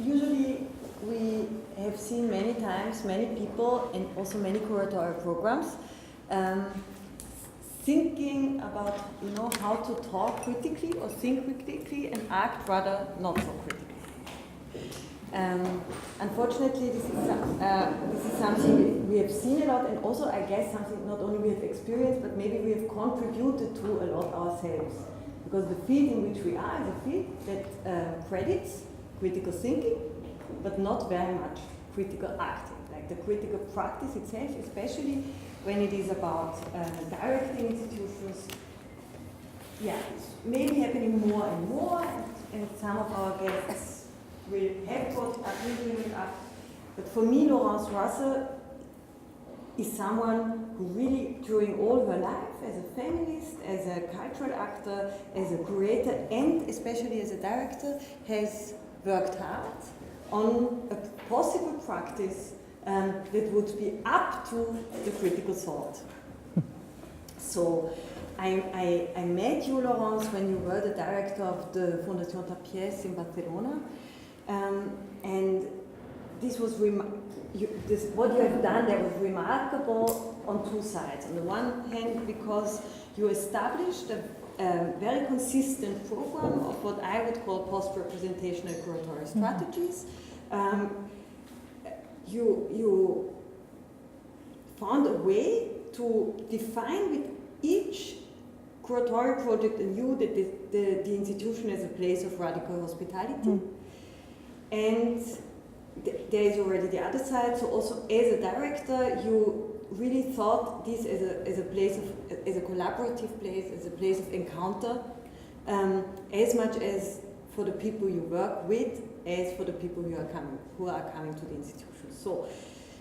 usually we have seen many times many people and also many curatorial programs thinking about, you know, how to talk critically or think critically and act rather not so critically. Unfortunately, this is something we have seen a lot, and also I guess something not only we have experienced, but maybe we have contributed to a lot ourselves. Because the field in which we are is a field that credits critical thinking, but not very much critical acting. Like the critical practice itself, especially when it is about directing institutions, yeah, it's maybe happening more and more, and some of our guests will have brought it up. But for me, Laurence Rassel is someone who really, during all her life, as a feminist, as a cultural actor, as a creator, and especially as a director, has worked hard on a possible practice that would be up to the critical thought. So I met you, Laurence, when you were the director of the Fundación Tapies in Barcelona, and this was what you have done there was remarkable on two sides. On the one hand, because you established a very consistent program of what I would call post-representational curatorial strategies. You found a way to define with each curatorial project anew the institution as a place of radical hospitality. And there is already the other side. So also as a director, you really thought this as a place as a collaborative place, as a place of encounter, as much as for the people you work with, as for the people who are coming to the institution. So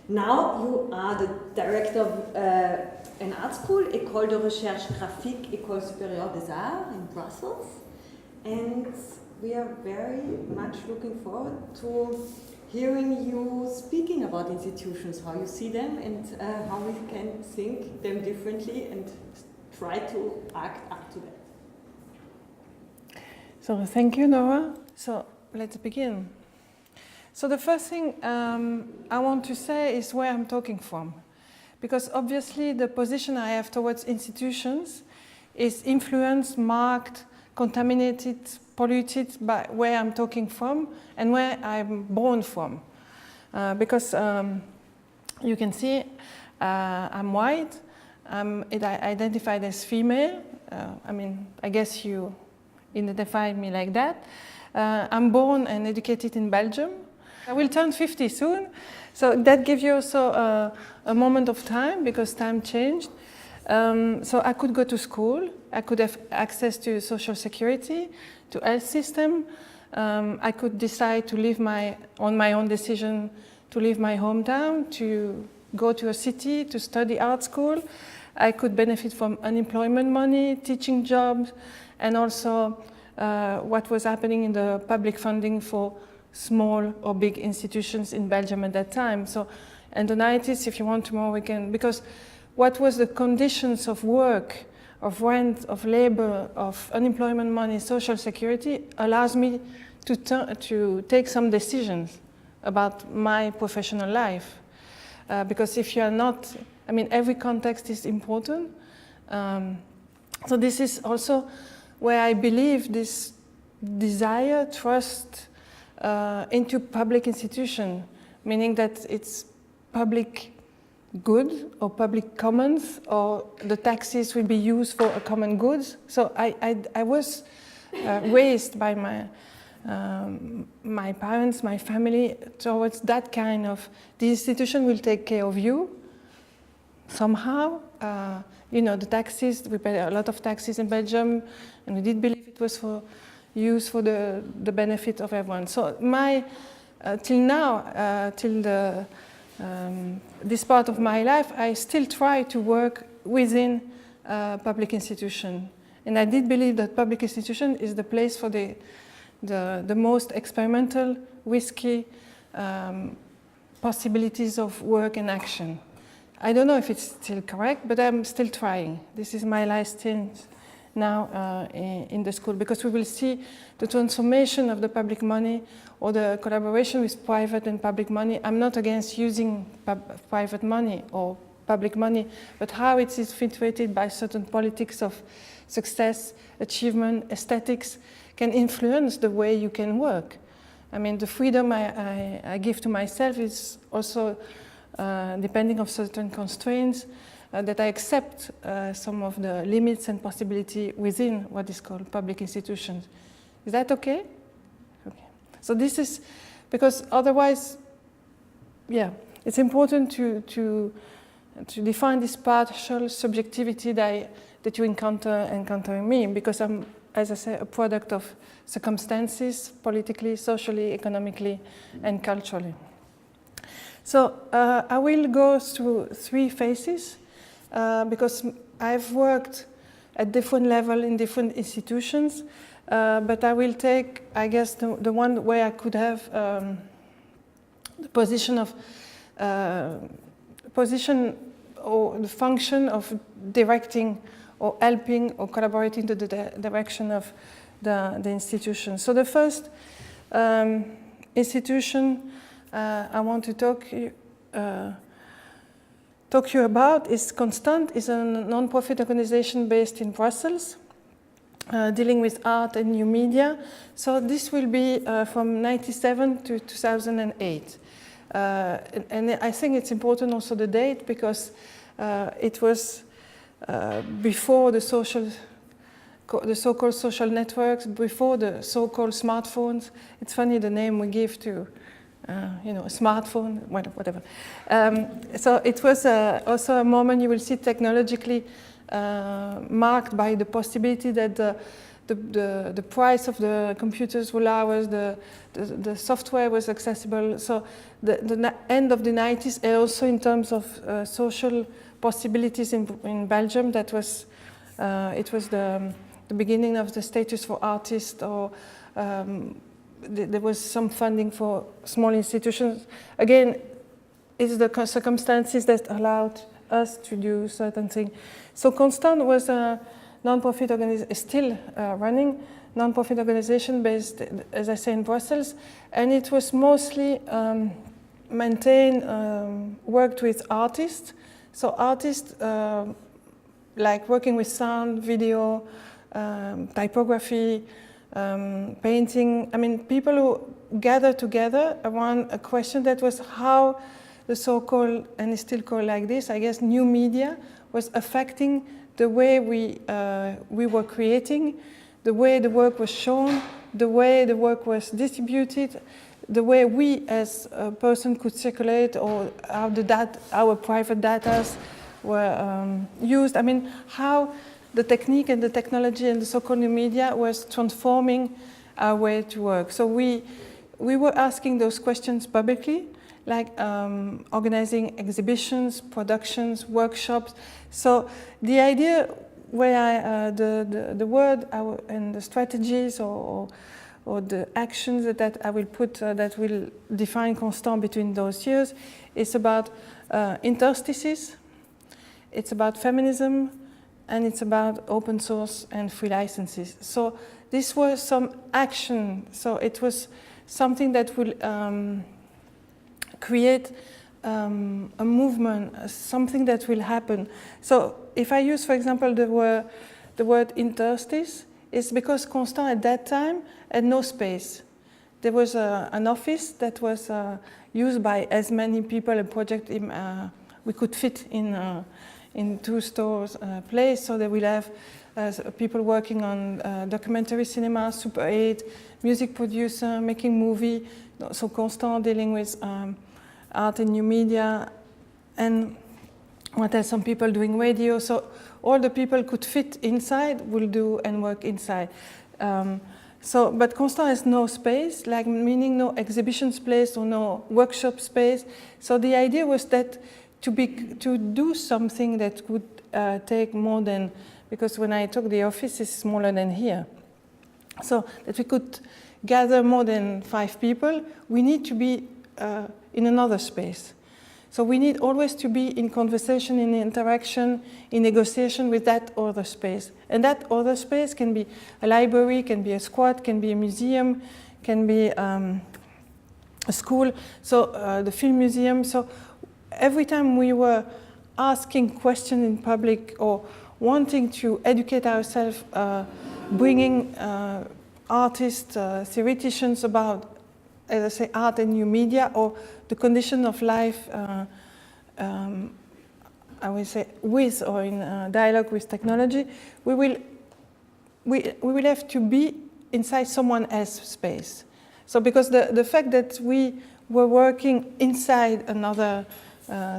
now you are the director of an art school, École de recherche graphique, École supérieure des arts in Brussels, and we are very much looking forward to hearing you speaking about institutions, how you see them, and how we can think them differently and try to act up to that. So thank you, Nora. So let's begin. So the first thing I want to say is where I'm talking from. Because obviously the position I have towards institutions is influenced, marked, contaminated, polluted by where I'm talking from and where I'm born from. Because you can see I'm white, I'm identified as female. I guess you identify me like that. I'm born and educated in Belgium. I will turn 50 soon, so that gives you also a moment of time, because time changed. So I could go to school, I could have access to social security, to health system. I could decide to leave on my own decision, to leave my hometown, to go to a city, to study art school. I could benefit from unemployment money, teaching jobs, and also what was happening in the public funding for small or big institutions in Belgium at that time. So, and the 90s, if you want tomorrow we can, because what was the conditions of work, of rent, of labor, of unemployment money, social security, allows me to take some decisions about my professional life. Because if you are not, every context is important. So this is also where I believe this desire, trust into public institution, meaning that it's public good or public commons, or the taxes will be used for a common goods. So I was raised by my parents, my family, towards that kind of, the institution will take care of you somehow. The taxes, we pay a lot of taxes in Belgium, and we did believe it was used for the benefit of everyone. So till now, this part of my life, I still try to work within public institution. And I did believe that public institution is the place for the most experimental, risky possibilities of work and action. I don't know if it's still correct, but I'm still trying. This is my last stint now in the school, because we will see the transformation of the public money or the collaboration with private and public money. I'm not against using private money or public money, but how it is filtrated by certain politics of success, achievement, aesthetics can influence the way you can work. I mean, the freedom I give to myself is also depending on certain constraints, that I accept some of the limits and possibility within what is called public institutions. Is that okay? Okay. So this is, because otherwise, yeah, it's important to define this partial subjectivity that you encounter in me, because I'm, as I say, a product of circumstances, politically, socially, economically, and culturally. So I will go through 3 phases, because I've worked at different levels in different institutions, but I will take, I guess, the one where I could have the position of or the function of directing or helping or collaborating to the direction of the institution. So the first institution I want to talk to you about is Constant. Is a non-profit organization based in Brussels, dealing with art and new media. So this will be from 1997 to 2008. And I think it's important also the date, because it was before the so-called social networks, before the so-called smartphones. It's funny the name we give to, a smartphone, whatever. So it was also a moment you will see technologically marked by the possibility that the price of the computers will allow us, the software was accessible. So the end of the 90s, and also in terms of social possibilities in Belgium, that was it was the beginning of the status for artists, or there was some funding for small institutions. Again, it's the circumstances that allowed us to do certain things. So Constant was a non-profit organization, still running, non-profit organization based, as I say, in Brussels, and it was mostly worked with artists. So artists like working with sound, video, typography, painting. I mean, people who gather together around a question that was how the so-called, and it's still called like this, I guess, new media was affecting the way we were creating, the way the work was shown, the way the work was distributed, the way we as a person could circulate, or how our private data were used. I mean, how the technique and the technology and the so-called new media was transforming our way to work. So we were asking those questions publicly, like organizing exhibitions, productions, workshops. So the idea where the word and the strategies or the actions that I will put that will define Constant between those years is about interstices, it's about feminism, and it's about open source and free licenses. So this was some action. So it was something that will create a movement, something that will happen. So if I use, for example, the word interstice, it's because Constant at that time had no space. There was an office that was used by as many people, a project we could fit in 2 stores place. So they will have people working on documentary cinema, Super 8, music producer, making movie. So Constant dealing with art and new media, and what else? Some people doing radio. So all the people could fit inside will do and work inside. But Constant has no space, like meaning no exhibition space or no workshop space. So the idea was that to do something that could take more than, because when I took the office is smaller than here. So that we could gather more than 5 people, we need to be in another space. So we need always to be in conversation, in interaction, in negotiation with that other space. And that other space can be a library, can be a squat, can be a museum, can be a school, so the film museum. So every time we were asking questions in public or wanting to educate ourselves, bringing artists, theoreticians about, as I say, art and new media, or the condition of life, I would say, with or in dialogue with technology, we will have to be inside someone else's space. So because the fact that we were working inside another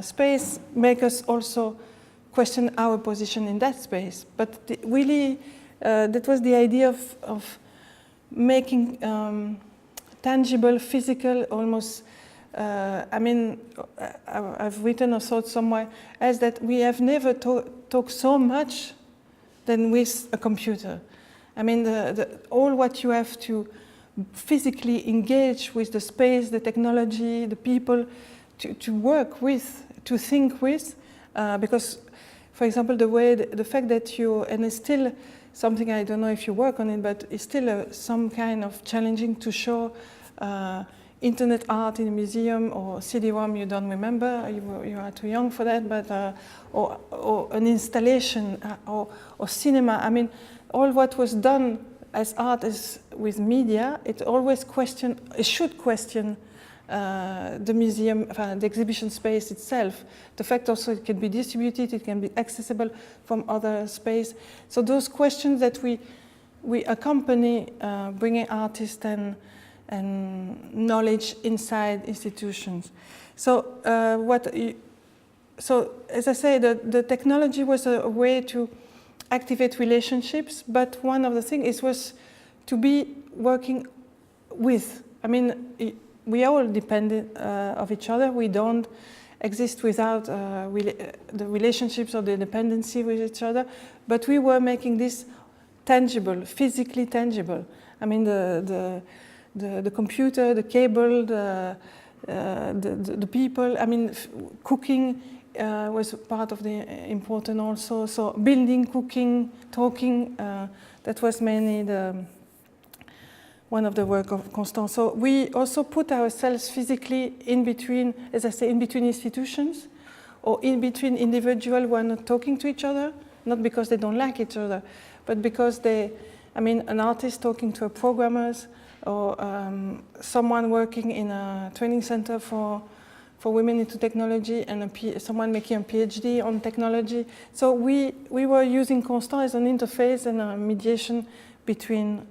space make us also question our position in that space. But really, that was the idea of making tangible, physical, almost, I mean, I've written or thought somewhere as that we have never talked so much than with a computer. I mean, all what you have to physically engage with the space, the technology, the people, to work with, to think with, because, for example, the fact that and it's still something, I don't know if you work on it, but it's still some kind of challenging to show internet art in a museum or CD-ROM you don't remember, you are too young for that, but or an installation or cinema. I mean, all what was done as art is with media, it should question the museum, the exhibition space itself. The fact also it can be distributed, it can be accessible from other space. So those questions that we accompany bringing artists and knowledge inside institutions. So so as I say, the technology was a way to activate relationships, but one of the things was to be working with. I mean, we are all dependent of each other. We don't exist without the relationships or the dependency with each other, but we were making this tangible, physically tangible. I mean, the computer, the cable, the people. I mean, cooking was part of the important also. So building, cooking, talking. That was mainly one of the work of Constant. So we also put ourselves physically in between, as I say, in between institutions, or in between individuals who are not talking to each other, not because they don't like each other, but because an artist talking to a programmers, or someone working in a training center for women into technology, and someone making a PhD on technology. So we were using Constant as an interface and a mediation between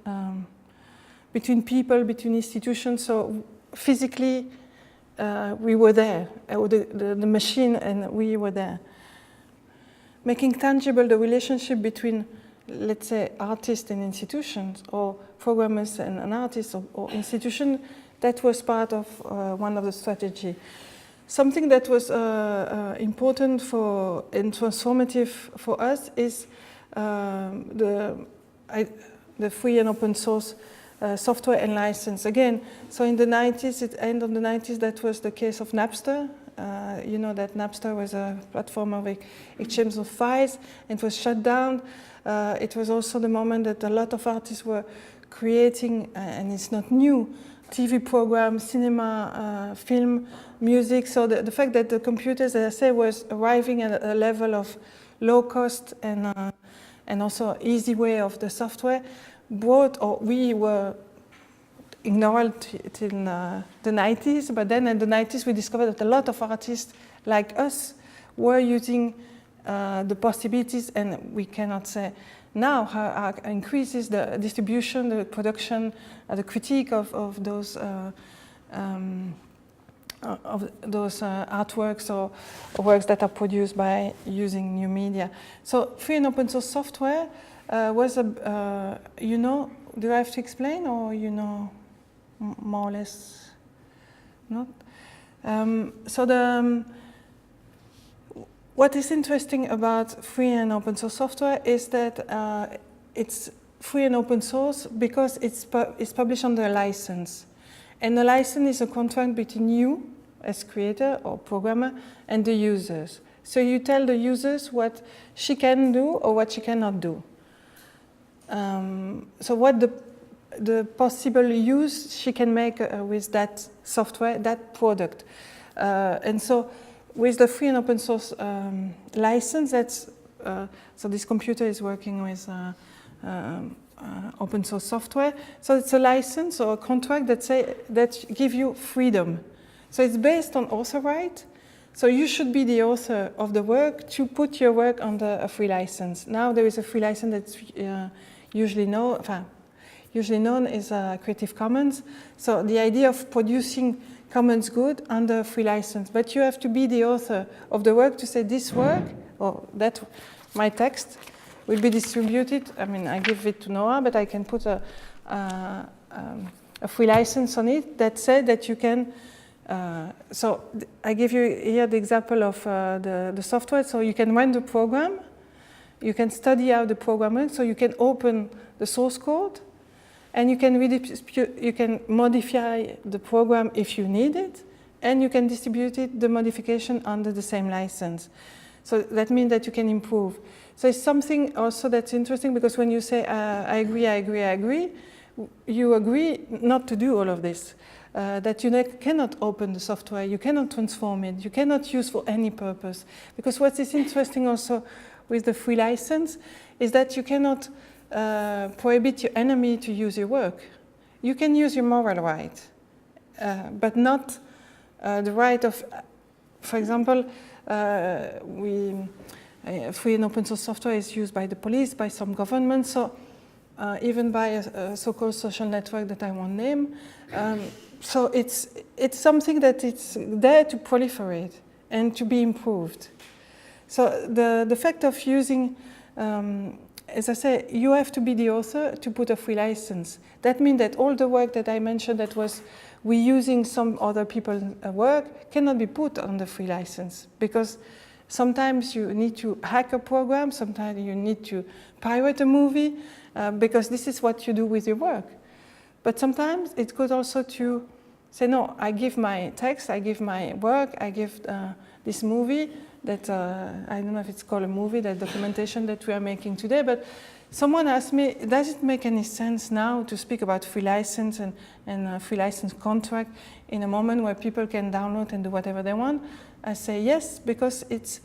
people, between institutions. So physically, we were there, the machine, and we were there. Making tangible the relationship between, let's say, artists and institutions, or programmers and an artist, or institution, that was part of one of the strategy. Something that was important and transformative for us is the free and open source software and license. Again, so in the 90s, at the end of the 90s, that was the case of Napster. You know that Napster was a platform of exchange of files, and was shut down. It was also the moment that a lot of artists were creating, and it's not new, TV programs, cinema, film, music. So the fact that the computers, as I say, was arriving at a level of low cost and also easy way of the software brought, or we were ignored till the 90s, but then in the 90s we discovered that a lot of artists like us were using the possibilities, and we cannot say now how increases the distribution, the production, the critique of those artworks or works that are produced by using new media. So free and open source software was do I have to explain, or more or less not? What is interesting about free and open source software is that it's free and open source because it's published under a license. And the license is a contract between you, as creator or programmer, and the users. So you tell the users what she can do or what she cannot do. So what the possible use she can make with that software, that product. And so with the free and open source license, that's, so this computer is working with open source software. So it's a license or a contract that give you freedom. So it's based on author right. So you should be the author of the work to put your work under a free license. Now there is a free license that's usually known as Creative Commons. So the idea of producing commons good under free license, but you have to be the author of the work to say this work or that my text will be distributed. I mean, I give it to Nora, but I can put a free license on it that said that you can. So I give you here the example of the software. So you can run the program, you can study how the program works, so you can open the source code, and you can modify the program if you need it, and you can distribute it, the modification under the same license. So that means that you can improve. So it's something also that's interesting, because when you say I agree, you agree not to do all of this. That you cannot open the software, you cannot transform it, you cannot use for any purpose. Because what is interesting also with the free license is that you cannot prohibit your enemy to use your work. You can use your moral right, but not the right of, for example, free and open source software is used by the police, by some governments, so even by a so-called social network that I won't name. So it's something that it's there to proliferate and to be improved. So the fact of using, as I say, you have to be the author to put a free license. That means that all the work that I mentioned that was reusing some other people's work cannot be put on the free license, because sometimes you need to hack a program, sometimes you need to pirate a movie, because this is what you do with your work. But sometimes it's good also to say, no, I give my text, I give my work, I give this movie that, I don't know if it's called a movie, that documentation that we are making today, but someone asked me, does it make any sense now to speak about free license and free license contract in a moment where people can download and do whatever they want? I say yes, because it's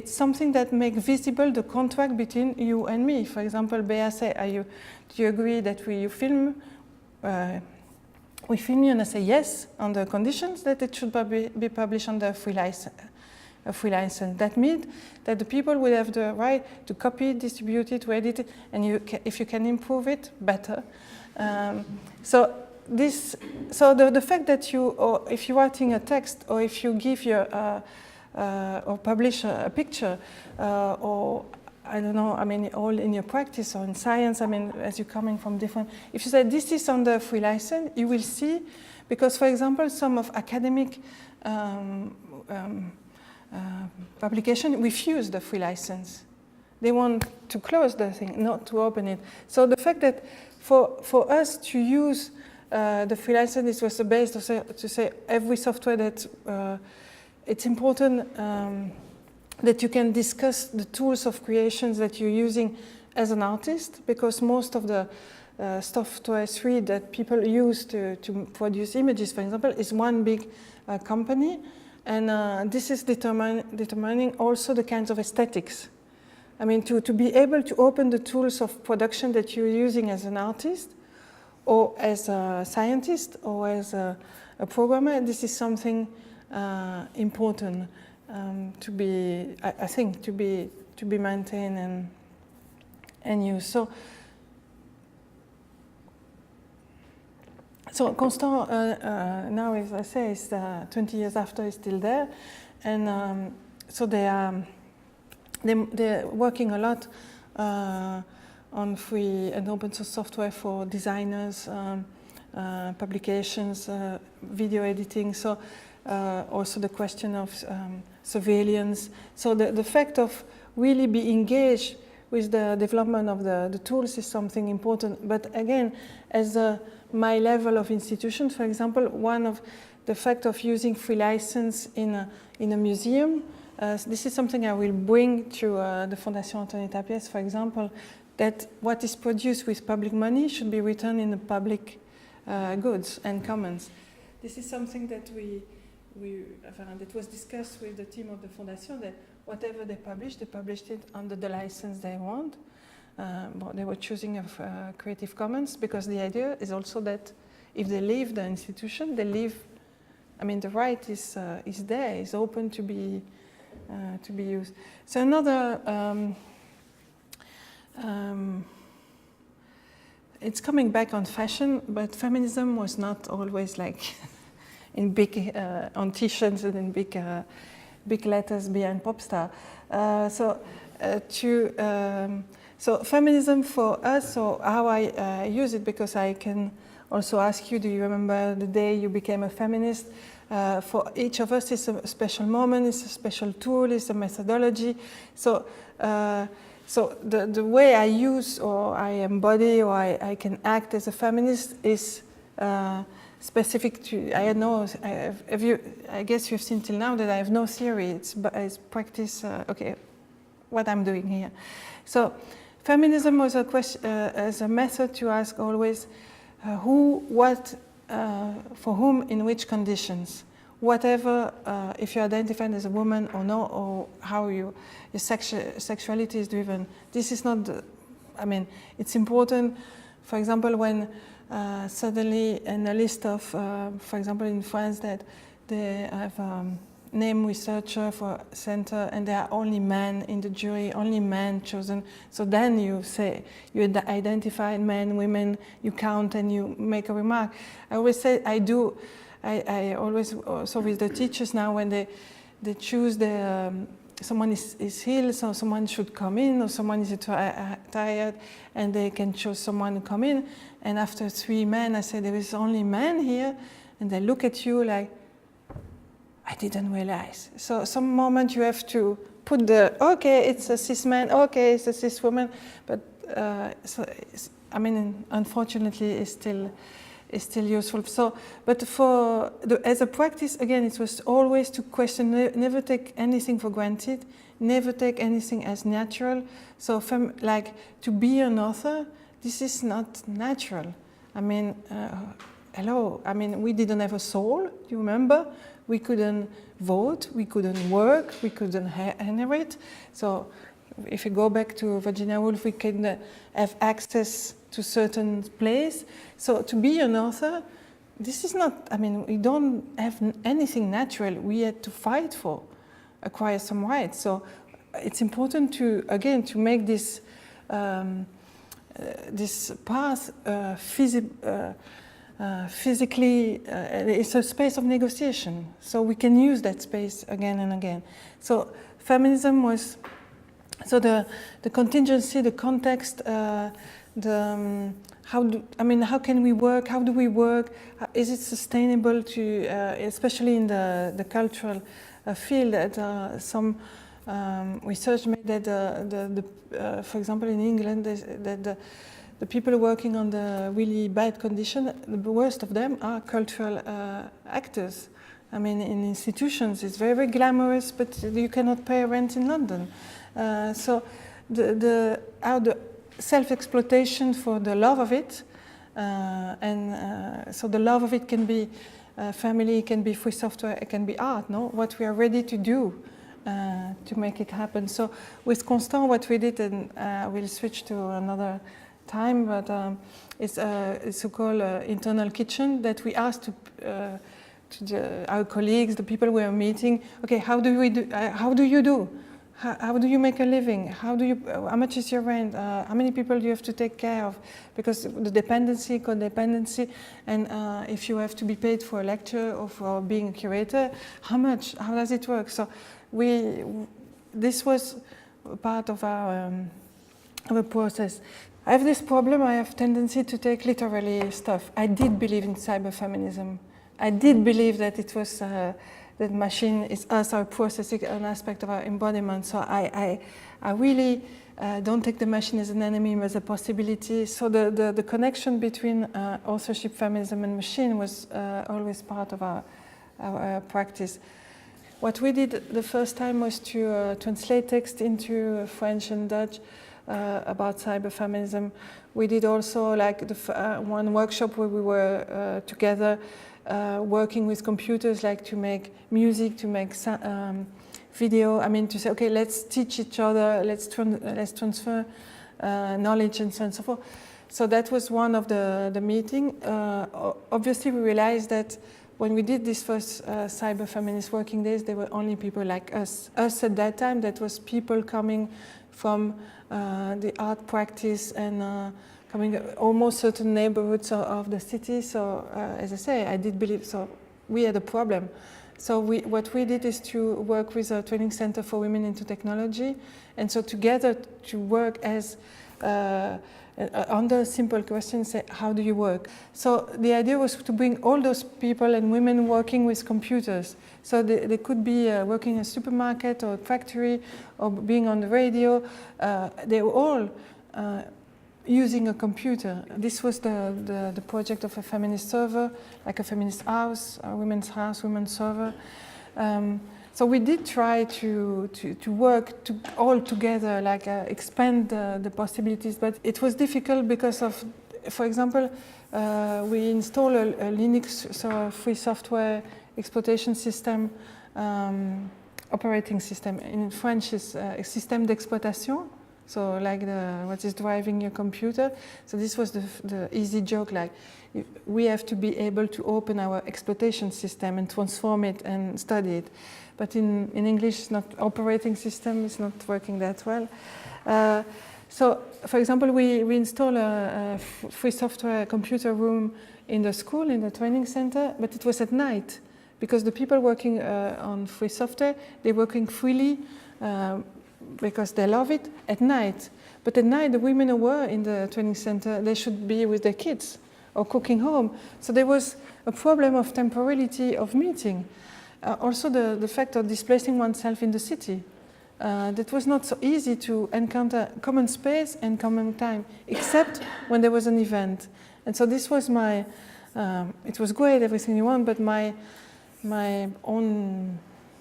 something that makes visible the contract between you and me. For example, Bea say, do you agree that we film you? And I say yes, on the conditions that it should be published under a free license. That means that the people will have the right to copy it, distribute it, to edit it, and if you can improve it, better. So the fact that if you're writing a text, or if you give or publish a picture, or I don't know, I mean, all in your practice or in science, I mean, as you're coming from different, if you say this is under free license, you will see, because for example, some of academic publication refuse the free license. They want to close the thing, not to open it. So the fact that for us to use the free license, this was the base to say every software that it's important that you can discuss the tools of creations that you're using as an artist, because most of the software suite that people use to produce images, for example, is one big company. And this is determining also the kinds of aesthetics. I mean, to be able to open the tools of production that you're using as an artist, or as a scientist, or as a programmer, this is something important to be, I think, to be maintained and used. So Constant now, as I say, is 20 years after, is still there, and so they're working a lot on free and open source software for designers, publications, video editing. So also the question of surveillance. So the fact of really be engaged with the development of the tools is something important. But again, as my level of institution, for example, one of the fact of using free license in a museum. This is something I will bring to the Fondation Antonietta Pies, for example, that what is produced with public money should be returned in the public goods and commons. This is something that that was discussed with the team of the Fondation, that whatever they published it under the license they want. They were choosing of Creative Commons because the idea is also that if they leave the institution, they leave, I mean, the right is there, is open to be used. So another, it's coming back on fashion, but feminism was not always like in big, on t-shirts and in big letters behind pop star. So feminism for us, so how I use it, because I can also ask you, do you remember the day you became a feminist? For each of us, it's a special moment, it's a special tool, it's a methodology. So the way I use or I embody or I can act as a feminist is specific to, I know, I guess you've seen till now that I have no theory, it's practice, okay, what I'm doing here. So feminism was a question, as a method to ask always who, what, for whom, in which conditions. Whatever, if you're identified as a woman or no, or how your sexuality is driven. This is not, I mean, it's important, for example, when suddenly in a list of, for example, in France, that they have name researcher for center and there are only men in the jury, only men chosen. So then you say, you identify men, women, you count and you make a remark. I always say, I always, also with the teachers now, when they choose someone is ill, so someone should come in, or someone is tired, and they can choose someone to come in. And after 3 men, I say, there is only men here, and they look at you like, I didn't realize. So some moment you have to put okay, it's a cis man, okay, it's a cis woman, but I mean, unfortunately, it's still useful. So, but as a practice, again, it was always to question, never take anything for granted, never take anything as natural. So, like to be an author, this is not natural. I mean, hello. I mean, we didn't have a soul. Do you remember? We couldn't vote, we couldn't work, we couldn't inherit. So if you go back to Virginia Woolf, we can have access to certain place. So to be an author, this is not, I mean, we don't have anything natural. We had to fight for, acquire some rights. So it's important to, again, to make this, this path physically, it's a space of negotiation. So we can use that space again and again. So feminism was, so the contingency, the context, how can we work? How do we work? Is it sustainable to, especially in the cultural field, that some research made that for example, in England, that the people working on the really bad condition, the worst of them are cultural actors. I mean, in institutions, it's very, very glamorous, but you cannot pay rent in London. So the self-exploitation for the love of it, so the love of it can be family, it can be free software, it can be art, no? What we are ready to do to make it happen. So with Constant, what we did, and we'll switch to another time, but it's so-called internal kitchen that we asked to our colleagues, the people we are meeting, okay, how do you do? How do you make a living? How much is your rent? How many people do you have to take care of? Because the dependency, codependency, and if you have to be paid for a lecture or for being a curator, how much? How does it work? So this was part of our process. I have this problem, I have tendency to take literally stuff. I did believe in cyberfeminism. I did believe that it was, that machine is us, our processing, an aspect of our embodiment. So I really don't take the machine as an enemy, but as a possibility. So the connection between authorship, feminism, and machine was always part of our our practice. What we did the first time was to translate text into French and Dutch about cyberfeminism. We did also like one workshop where we were together working with computers, like to make music, to make video. I mean, to say, okay, let's teach each other, let's transfer knowledge and so on and so forth. So that was one of the meeting. Obviously, we realized that when we did this first cyber feminist working days, there were only people like us. Us at that time, that was people coming from the art practice and coming almost certain neighborhoods of the city. So as I say, I did believe, so we had a problem. So what we did is to work with a training center for women into technology. And so together to work as under a simple question, say, how do you work? So the idea was to bring all those people and women working with computers. So they could be working in a supermarket or a factory or being on the radio. They were all using a computer. This was the project of a feminist server, like a feminist house, a women's house, women's server. So we did try to work all together, like expand the possibilities, but it was difficult because of, for example, we installed a Linux, so a free software exploitation system, operating system. In French is a système d'exploitation, so like what is driving your computer. So this was the easy joke, like we have to be able to open our exploitation system and transform it and study it. But in English, it's not operating system, it's not working that well. So, for example, we installed a free software computer room in the school, in the training center, but it was at night because the people working on free software, they're working freely because they love it at night. But at night, the women who were in the training center, they should be with their kids or cooking home. So there was a problem of temporality of meeting. Also the fact of displacing oneself in the city. That was not so easy to encounter common space and common time, except when there was an event. And so this was my, it was great, everything you want, but my own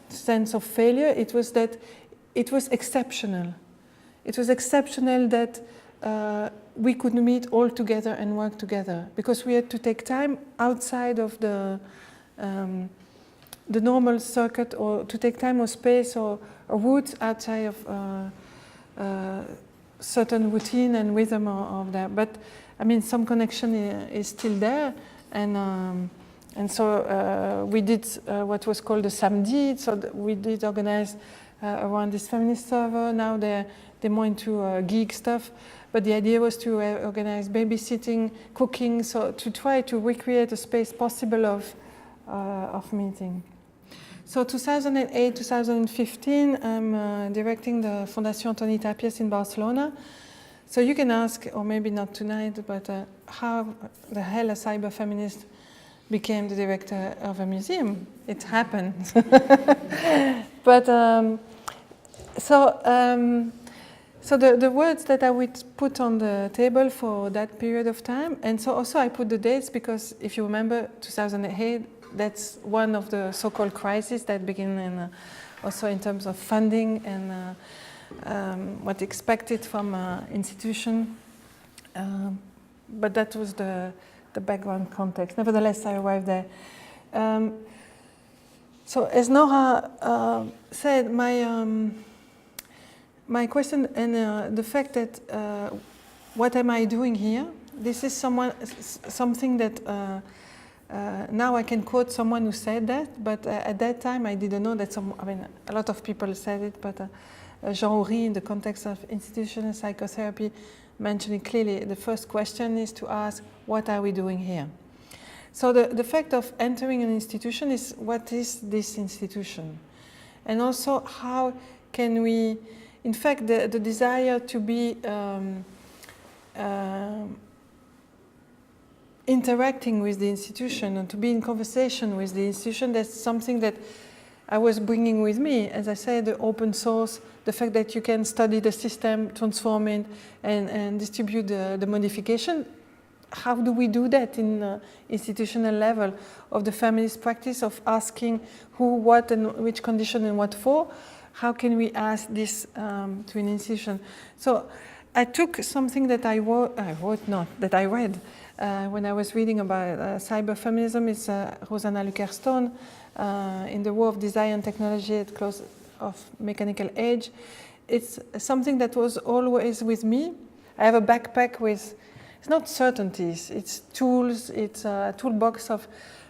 sense of failure, it was that it was exceptional. It was exceptional that we could meet all together and work together, because we had to take time outside of the normal circuit, or to take time or space or routes outside of certain routine and rhythm of that. But I mean, some connection is still there, and so we did what was called the samedi. So we did organize around this feminist server. Now they're more into geek stuff, but the idea was to organize babysitting, cooking, so to try to recreate a space possible of meeting. So 2008, 2015, I'm directing the Fundación Antoni Tàpies in Barcelona. So you can ask, or maybe not tonight, but how the hell a cyber feminist became the director of a museum? It happened. But so the words that I would put on the table for that period of time, and so also I put the dates because if you remember 2008, that's one of the so-called crises that began also in terms of funding and what expected from institution. But that was the background context. Nevertheless, I arrived there. So as Nora said, my question and the fact that what am I doing here? This is something that now I can quote someone who said that, but at that time I didn't know that a lot of people said it, but Jean Houry, in the context of institutional psychotherapy, mentioned it clearly. The first question is to ask, what are we doing here? So the fact of entering an institution is, what is this institution? And also, how can we, in fact, the desire to be interacting with the institution and to be in conversation with the institution, that's something that I was bringing with me. As I said, the open source, the fact that you can study the system, transform it, and distribute the modification. how do we do that in institutional level of the feminist practice of asking who, what, and which condition and what for? How can we ask this to an institution? So I took something that I read when I was reading about cyberfeminism. It's Rosanna Luker-Stone in The War of Desire and Technology at Close of Mechanical Age. It's something that was always with me. I have a backpack with, it's not certainties, it's tools, it's a toolbox of,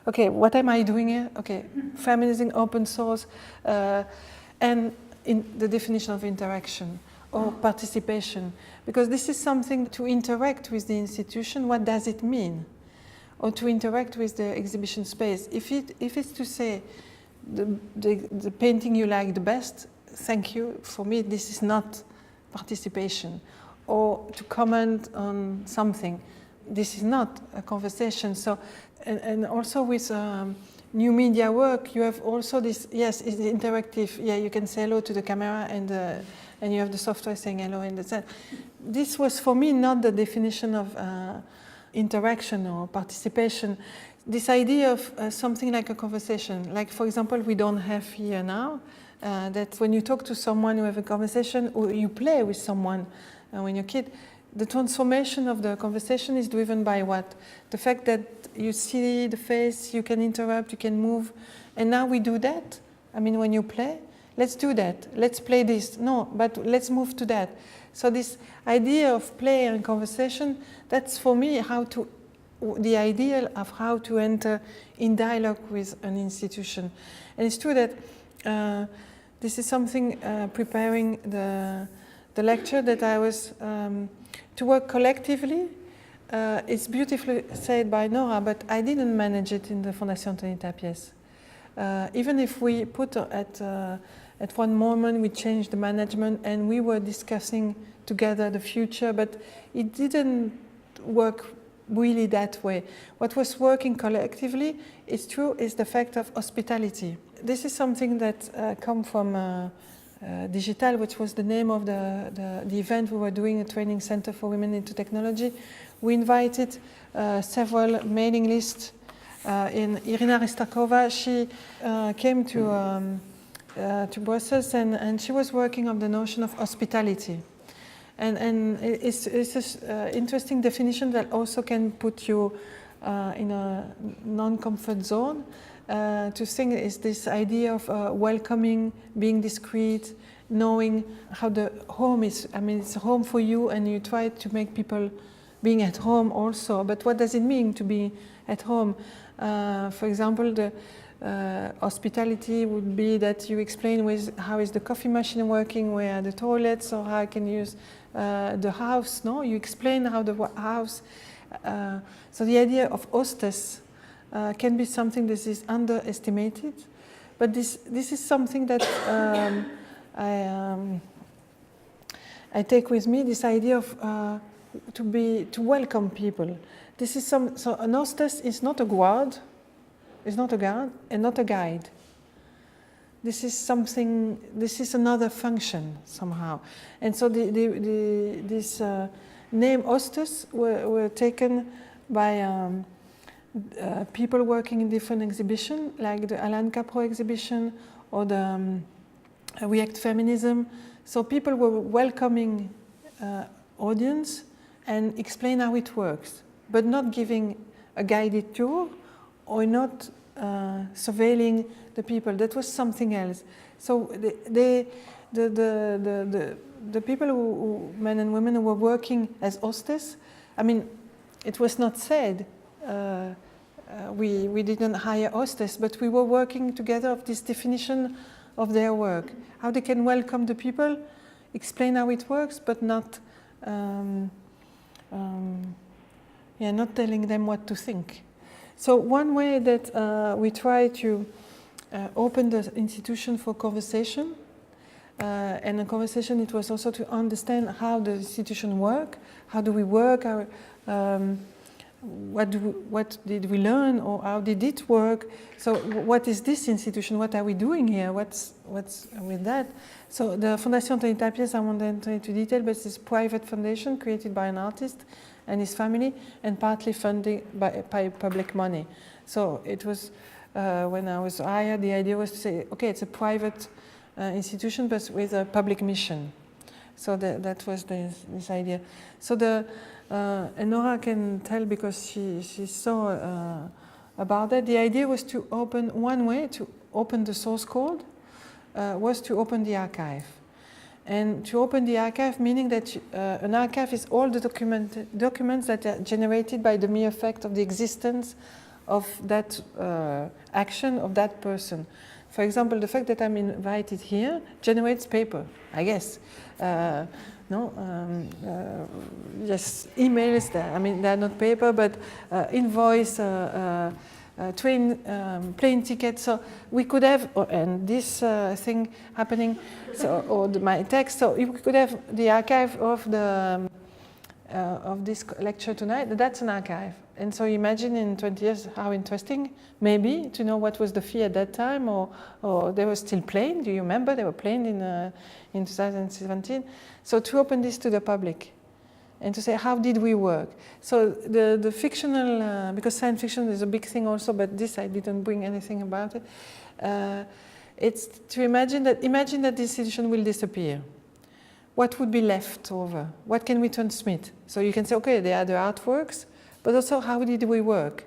okay, what am I doing here? Okay, feminism, open source, and in the definition of interaction or participation. Because this is something to interact with the institution, what does it mean? Or to interact with the exhibition space. If it's to say, the painting you like the best, thank you, for me this is not participation. Or to comment on something, this is not a conversation. So, and also with new media work, you have also this, yes, it's interactive, yeah, you can say hello to the camera and you have the software saying hello in the set. This was for me not the definition of interaction or participation. This idea of something like a conversation, like for example, we don't have here now, that when you talk to someone, you have a conversation, or you play with someone when you're a kid, the transformation of the conversation is driven by what? The fact that you see the face, you can interrupt, you can move, and now we do that. I mean, when you play, let's do that, let's play this, no, but let's move to that. So this idea of play and conversation, that's for me the ideal of how to enter in dialogue with an institution. And it's true that this is something preparing the lecture that I was to work collectively. It's beautifully said by Nora, but I didn't manage it in the Fondation Antonin Tapies. Even if we put at one moment we changed the management and we were discussing together the future, but it didn't work really that way. What was working collectively, it's true, is the fact of hospitality. This is something that comes from Digital, which was the name of the event we were doing, a training center for women into technology. We invited several mailing lists. Irina Ristakova, she came to Brussels and she was working on the notion of hospitality. And it's an interesting definition that also can put you in a non-comfort zone. To think is this idea of welcoming, being discreet, knowing how the home is. I mean, it's a home for you, and you try to make people being at home also. But what does it mean to be at home? For example, the hospitality would be that you explain with how is the coffee machine working, where are the toilets, or how I can use the house. No, you explain how the house. So the idea of hostess can be something that is underestimated, but this is something that I take with me. This idea of to welcome people. This is so an hostess is not a guard, and not a guide. This is something. This is another function somehow, and so this name hostess were taken by. People working in different exhibitions, like the Alan Capro exhibition or the React Feminism. So people were welcoming audience and explain how it works, but not giving a guided tour or not surveilling the people. That was something else. So the people who men and women who were working as hostess, I mean, it was not said. We didn't hire hostess, but we were working together of this definition of their work. How they can welcome the people, explain how it works, but not not telling them what to think. So one way that we try to open the institution for conversation, and a conversation, it was also to understand how the institution work, how do we work, what did we learn, or how did it work? So what is this institution? What are we doing here? What's with that? So the Fondation Anthony Tapies, I won't enter into detail, but it's a private foundation created by an artist and his family, and partly funded by public money. So it was, when I was hired, the idea was to say, okay, it's a private institution, but with a public mission. So that was this idea. So and Nora can tell because she saw about that. The idea was to open, one way to open the source code was to open the archive. And to open the archive, meaning that an archive is all the documents that are generated by the mere fact of the existence of that action of that person. For example, the fact that I'm invited here generates paper, I guess. Yes, emails, I mean, they're not paper, but invoice, train, plane ticket. So we could have, and this thing happening, so, or my text, so we could have the archive of this lecture tonight. That's an archive. And so imagine in 20 years how interesting, maybe, to know what was the fee at that time, or they were still playing. Do you remember? They were playing in 2017. So to open this to the public and to say, how did we work? So the fictional, because science fiction is a big thing also, but this I didn't bring anything about it. It's to imagine that this institution will disappear. What would be left over? What can we transmit? So you can say, okay, they are the artworks, but also how did we work?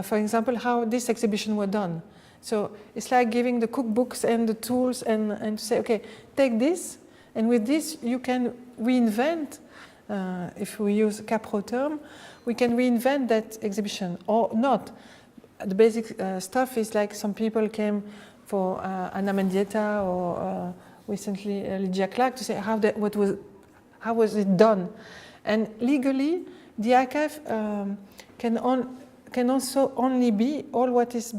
For example, how this exhibition were done. So it's like giving the cookbooks and the tools and to say, okay, take this, and with this you can reinvent, if we use a Capro term, we can reinvent that exhibition, or not. The basic stuff is like some people came for Anna Mendieta or recently Lydia Clark to say how was it done. And legally, the archive can also only be all what is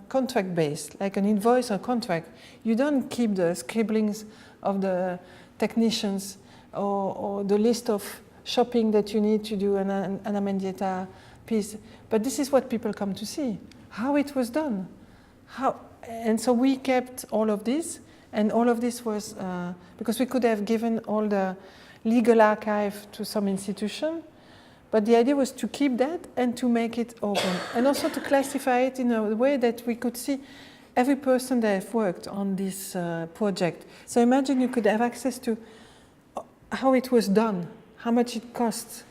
contract-based, like an invoice or contract. You don't keep the scribblings of the technicians or the list of shopping that you need to do an Anna Mendieta piece. But this is what people come to see, how it was done. And so we kept all of this, and all of this was, because we could have given all the legal archive to some institution, but the idea was to keep that and to make it open, and also to classify it in a way that we could see every person that have worked on this project. So imagine you could have access to how it was done, how much it cost,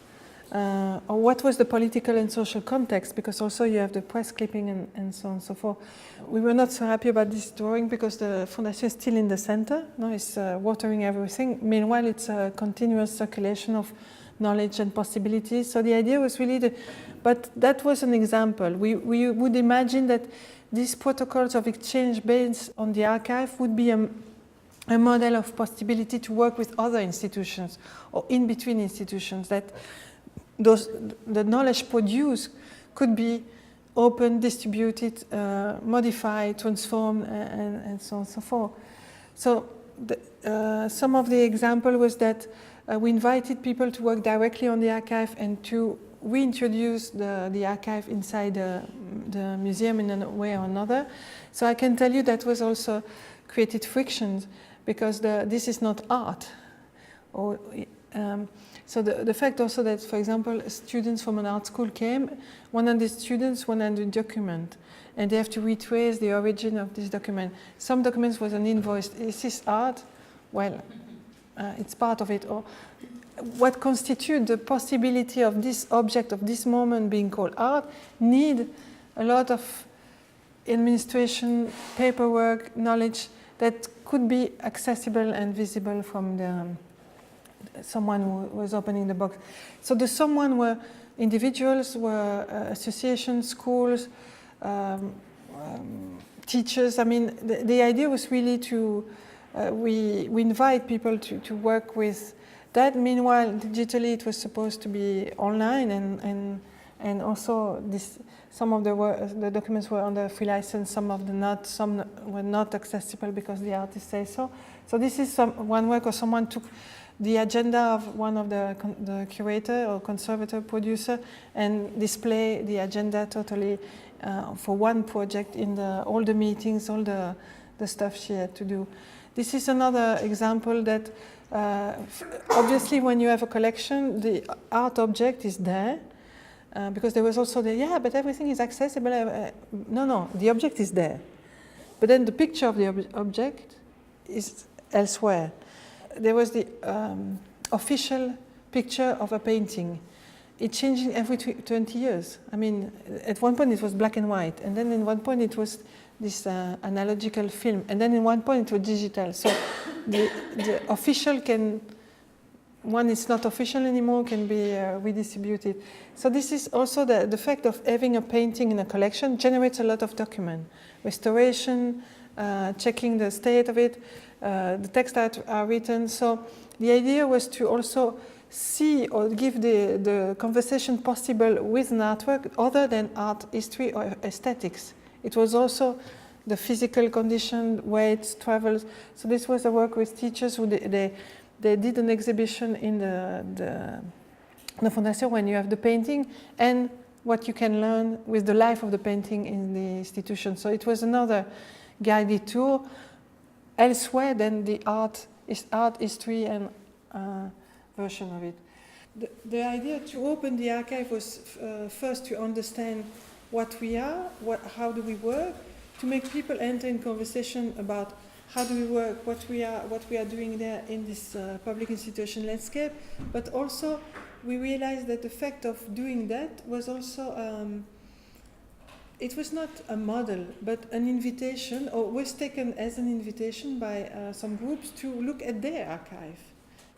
or what was the political and social context, because also you have the press clipping and so on and so forth. We were not so happy about this drawing because the Fondation is still in the center. No, it's watering everything. Meanwhile, it's a continuous circulation of knowledge and possibilities. So the idea was really but that was an example. We would imagine that these protocols of exchange based on the archive would be a model of possibility to work with other institutions or in between institutions, that the knowledge produced could be open, distributed, modified, transformed, and so on and so forth. So some of the example was that we invited people to work directly on the archive and to reintroduce the archive inside the museum in a way or another. So I can tell you that was also created frictions, because this is not art. So the fact also that, for example, students from an art school came, 100 students, 100 document, and they have to retrace the origin of this document. Some documents was an invoice. Is this art? Well, it's part of it. Or what constitutes the possibility of this object, of this moment being called art, need a lot of administration, paperwork, knowledge that could be accessible and visible from someone who was opening the box. So the someone were individuals, were associations, schools, teachers. I mean, the idea was really to, we invite people to work with that. Meanwhile, digitally it was supposed to be online, and also some of the documents were under free license, some of the not, some were not accessible because the artist says so. So this is one work, or someone took the agenda of one of the curator or conservator producer and display the agenda totally for one project in all the meetings, all the stuff she had to do. This is another example that obviously when you have a collection, the art object is there because there was also but everything is accessible. No, the object is there. But then the picture of the object is elsewhere. There was the official picture of a painting. It changed every 20 years. I mean, at one point it was black and white, and then at one point it was this analogical film, and then at one point it was digital. So the official can, when it's not official anymore, can be redistributed. So this is also the fact of having a painting in a collection generates a lot of document. Restoration, checking the state of it, the texts that are written. So the idea was to also see or give the conversation possible with an artwork other than art history or aesthetics. It was also the physical condition, weights, travels. So this was a work with teachers who they did an exhibition in the Fondation when you have the painting and what you can learn with the life of the painting in the institution. So it was another guided tour elsewhere than the art history and version of it. The idea to open the archive was first to understand what we are, how do we work, to make people enter in conversation about how do we work, what we are doing there in this public institution landscape, but also we realized that the fact of doing that was also, it was not a model, but an invitation, or was taken as an invitation by some groups to look at their archive.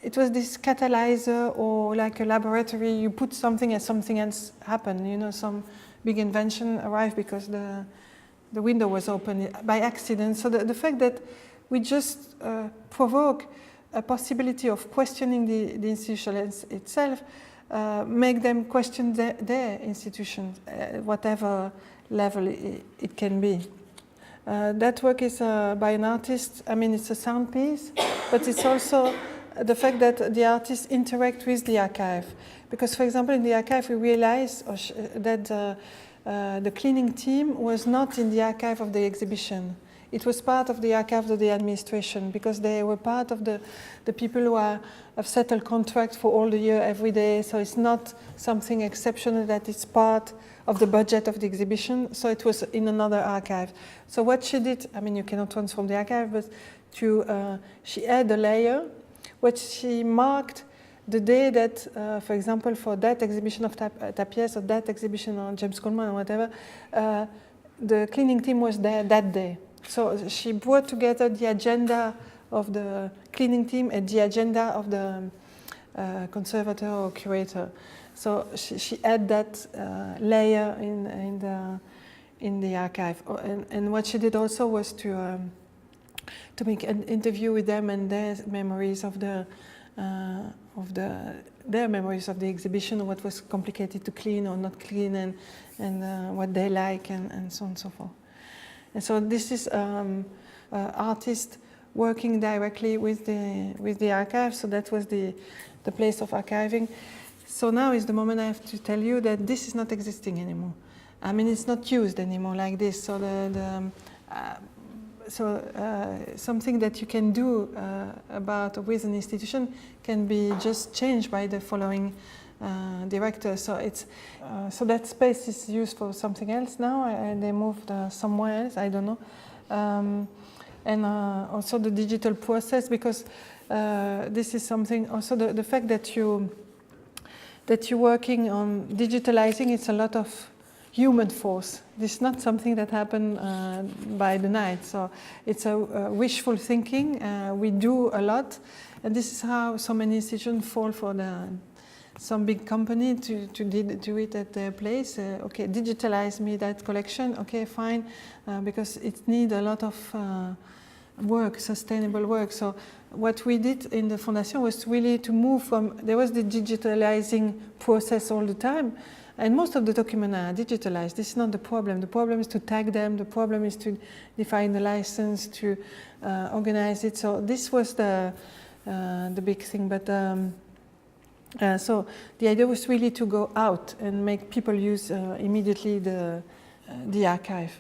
It was this catalyzer or like a laboratory, you put something and something else happened, you know, some big invention arrived because the window was open by accident. So the fact that we just provoke a possibility of questioning the institution itself, make them question their institutions, whatever level it can be. That work is by an artist. I mean, it's a sound piece, but it's also the fact that the artists interact with the archive. Because, for example, in the archive we realized that the cleaning team was not in the archive of the exhibition. It was part of the archive of the administration because they were part of the people who have settled contracts for all the year, every day. So it's not something exceptional that it's part of the budget of the exhibition. So it was in another archive. So what she did, I mean, you cannot transform the archive, but she had a layer which she marked the day that, for example, for that exhibition of Tapies or that exhibition on James Coleman or whatever, the cleaning team was there that day. So she brought together the agenda of the cleaning team and the agenda of the conservator or curator. So she had that layer in the archive. And what she did also was to make an interview with them and their memories of their memories of the exhibition, what was complicated to clean or not clean, and what they like, and so on and so forth. And so this is artists working directly with the archive. So that was the place of archiving. So now is the moment I have to tell you that this is not existing anymore. I mean, it's not used anymore like this. So something that you can do with an institution can be just changed by the following director. So it's so that space is used for something else now, and they moved somewhere else. I don't know. And also the digital process, because this is something. Also the fact that you're working on digitalizing, it's a lot of human force. This is not something that happened by the night. So it's a wishful thinking. We do a lot, and this is how so many institutions fall for some big company to do it at their place. Okay, digitalize me that collection. Okay, fine, because it needs a lot of work, sustainable work. So what we did in the Fondation was really to move from, there was the digitalizing process all the time, and most of the documents are digitalized. This is not the problem. The problem is to tag them. The problem is to define the license, to organize it. So this was the the big thing. But so the idea was really to go out and make people use immediately the archive.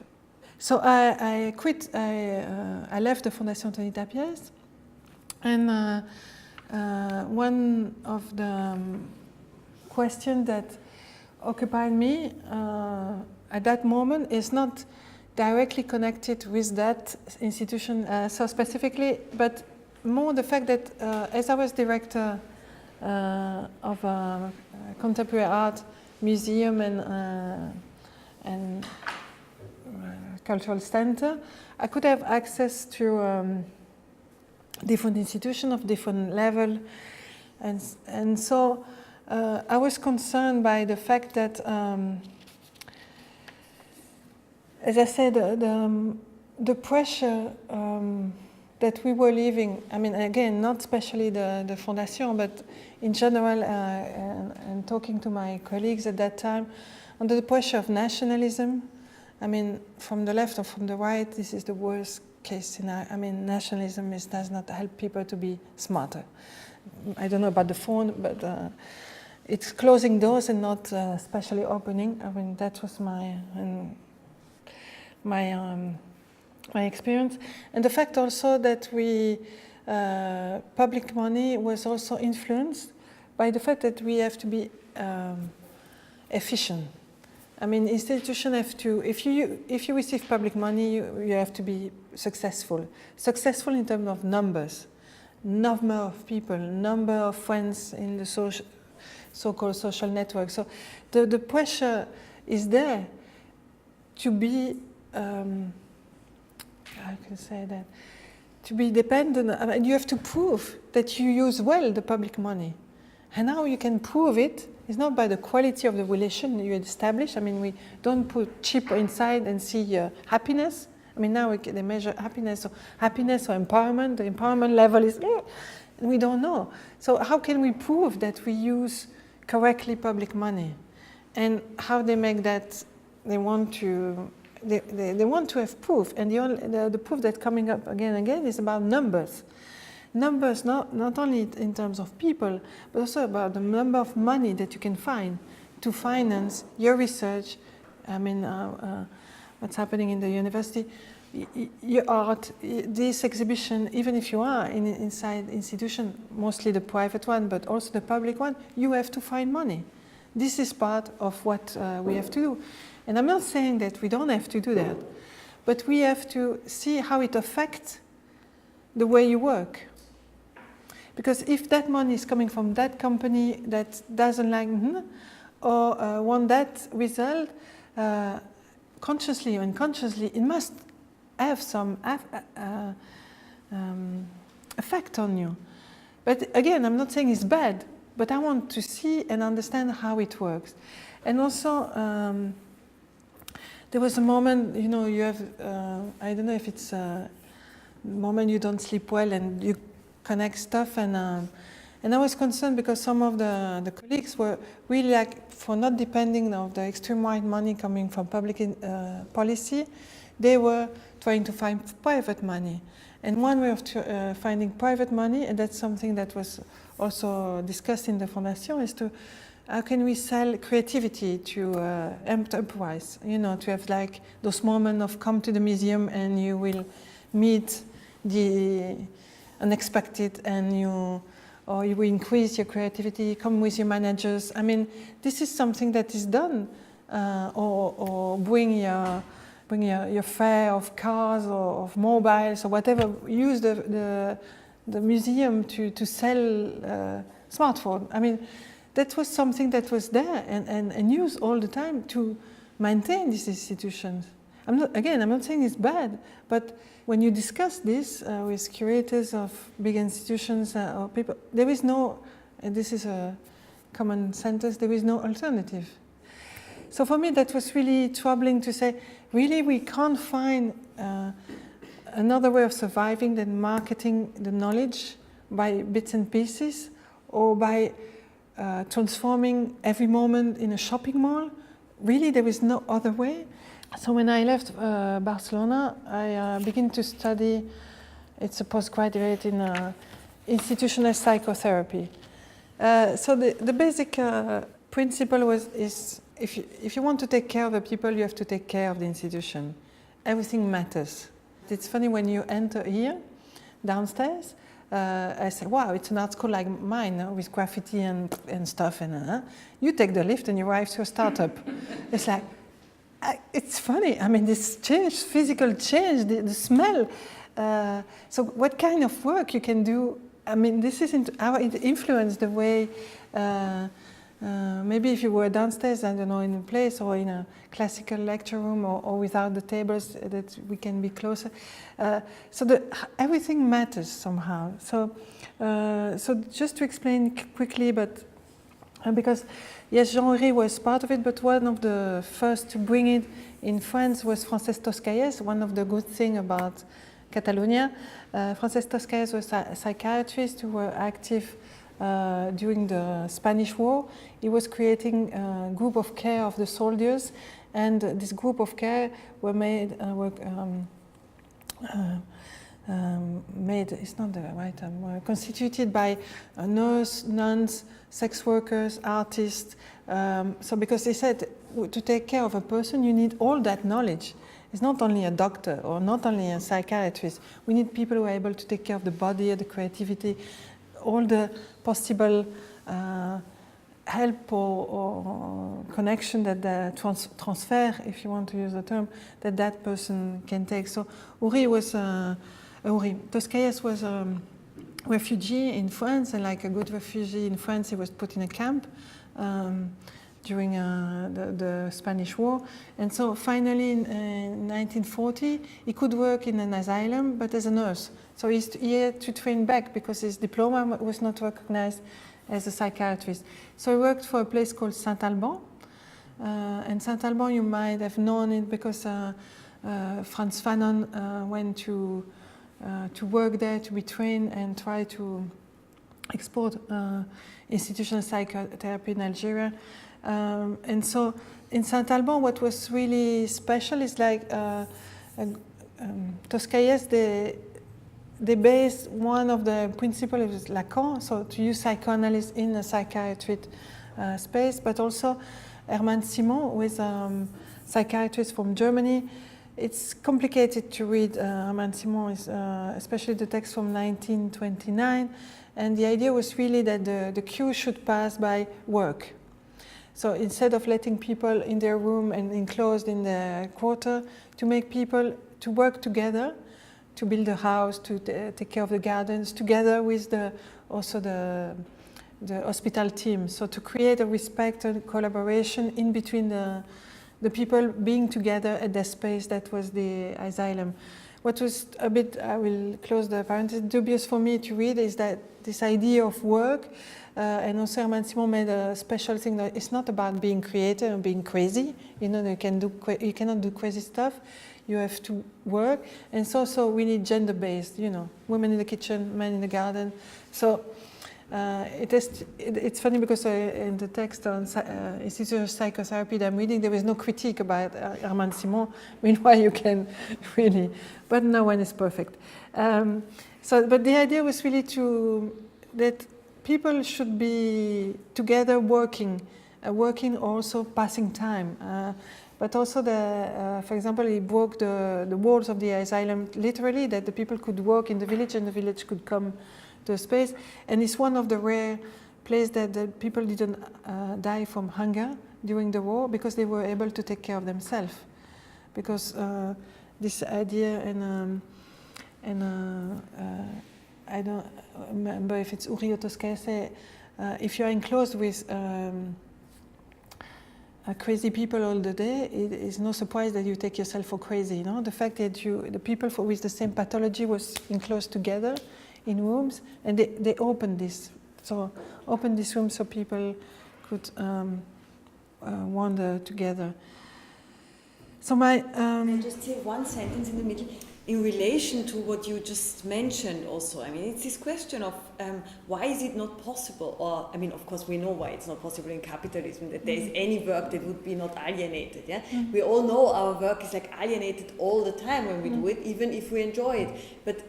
So I quit. I left the Fondation Tony Tapies, and one of the questions that occupied me at that moment is not directly connected with that institution so specifically, but more the fact that as I was director of a contemporary art museum and cultural center, I could have access to different institutions of different level, and so I was concerned by the fact that, as I said, the pressure that we were living, I mean, again, not especially the Fondation, but in general, and talking to my colleagues at that time, under the pressure of nationalism. I mean, from the left or from the right, this is the worst case scenario. I mean, nationalism does not help people to be smarter. I don't know about the phone, but it's closing doors and not especially opening. I mean, that was my experience. And the fact also that public money was also influenced by the fact that we have to be efficient. I mean, institutions have to, if you receive public money, you have to be successful. Successful in terms of numbers, number of people, number of friends in the so-called social network. So the pressure is there to be, how can I say that, to be dependent, and you have to prove that you use well the public money. And how you can prove it is not by the quality of the relation you establish. I mean, we don't put chip inside and see happiness. I mean, now they measure happiness or empowerment. The empowerment level is, we don't know. So how can we prove that we use correctly public money? And how they make that, they want to have proof. And the proof that's coming up again and again is about numbers. Numbers not only in terms of people, but also about the number of money that you can find to finance your research. I mean, what's happening in the university, your art, this exhibition, even if you are inside institution, mostly the private one, but also the public one, you have to find money. This is part of what we have to do. And I'm not saying that we don't have to do that, but we have to see how it affects the way you work. Because if that money is coming from that company that doesn't like or want that result, consciously or unconsciously, it must have some effect on you. But again, I'm not saying it's bad, but I want to see and understand how it works. And also, there was a moment, you know, you have, I don't know if it's a moment you don't sleep well and you connect stuff, and I was concerned because some of the colleagues were really like, for not depending on the extreme right money coming from public policy, they were trying to find private money. And one way of finding private money, and that's something that was also discussed in the Fondation, is to how can we sell creativity to enterprise? You know, to have like those moments of come to the museum and you will meet the unexpected, and you will increase your creativity, come with your managers. I mean, this is something that is done, or bring your fare of cars or of mobiles or whatever. Use the museum to sell smartphone. I mean, that was something that was there and used all the time to maintain these institutions. I'm not saying it's bad, but when you discuss this with curators of big institutions or people, there is no, and this is a common sentence, there is no alternative. So for me, that was really troubling to say, really, we can't find another way of surviving than marketing the knowledge by bits and pieces, or by transforming every moment in a shopping mall. Really, there is no other way. So when I left Barcelona, I began to study. It's a postgraduate in institutional psychotherapy. So the basic principle is if you want to take care of the people, you have to take care of the institution. Everything matters. It's funny when you enter here, downstairs, I say, wow, it's an art school like mine with graffiti and stuff. And you take the lift and you arrive to a startup. It's like, it's funny. I mean, this change, physical change, the smell. So what kind of work you can do? I mean, this isn't how it influenced the way, maybe if you were downstairs, I don't know, in a place or in a classical lecture room or without the tables, that we can be closer. So everything matters somehow. So just to explain quickly, but because yes, Jean-Henri was part of it, but one of the first to bring it in France was Frances Toscaès. One of the good things about Catalonia, Frances Toscaès was a psychiatrist who were active during the Spanish War. He was creating a group of care of the soldiers, and this group of care were made, it's not the right term, were constituted by a nurse, nuns, sex workers, artists. So because they said to take care of a person, you need all that knowledge. It's not only a doctor or not only a psychiatrist. We need people who are able to take care of the body, the creativity, all the possible help or connection that the transfer, if you want to use the term, that person can take. So Toscaès was a refugee in France, and like a good refugee in France, he was put in a camp during the Spanish War. And so finally in 1940, he could work in an asylum, but as a nurse. So he had to train back because his diploma was not recognized as a psychiatrist. So he worked for a place called Saint-Alban. And Saint-Alban, you might have known it because Frantz Fanon went to work there, to be trained and try to export institutional psychotherapy in Algeria. And so in Saint-Alban, what was really special is like Toscaès, they based one of the principles is Lacan, so to use psychoanalysis in a psychiatric space, but also Hermann Simon, who is a psychiatrist from Germany. It's complicated to read Hermann Simon, especially the text from 1929, and the idea was really that the cure should pass by work. So instead of letting people in their room and enclosed in the quarter, to make people to work together, to build a house, to take care of the gardens, together with also the hospital team. So to create a respect and collaboration in between the people being together at the space that was the asylum. What was a bit, I will close the parenthesis, dubious for me to read is that this idea of work, and also Hermann Simon made a special thing that it's not about being creative and being crazy. You know, you cannot do crazy stuff. You have to work, and it's also really gender-based. You know, women in the kitchen, men in the garden. So it's funny because in the text on institutional psychotherapy that I'm reading, there was no critique about Hermann Simon. Meanwhile, you can really, but no one is perfect. But the idea was really that people should be together working also passing time. But also, for example, he broke the walls of the asylum literally, that the people could work in the village and the village could come to a space. And it's one of the rare places that the people didn't die from hunger during the war because they were able to take care of themselves. Because this idea, I don't remember if it's Uri or Toscaès, if you're enclosed with crazy people all the day, it is no surprise that you take yourself for crazy. You know, the fact that the people with the same pathology was enclosed together in rooms, and they opened this room so people could wander together. So I just say one sentence in the middle. In relation to what you just mentioned also, I mean, it's this question of why is it not possible, or, I mean, of course we know why it's not possible in capitalism, that there is any work that would be not alienated, yeah? We all know our work is like alienated all the time when we do it, even if we enjoy it. But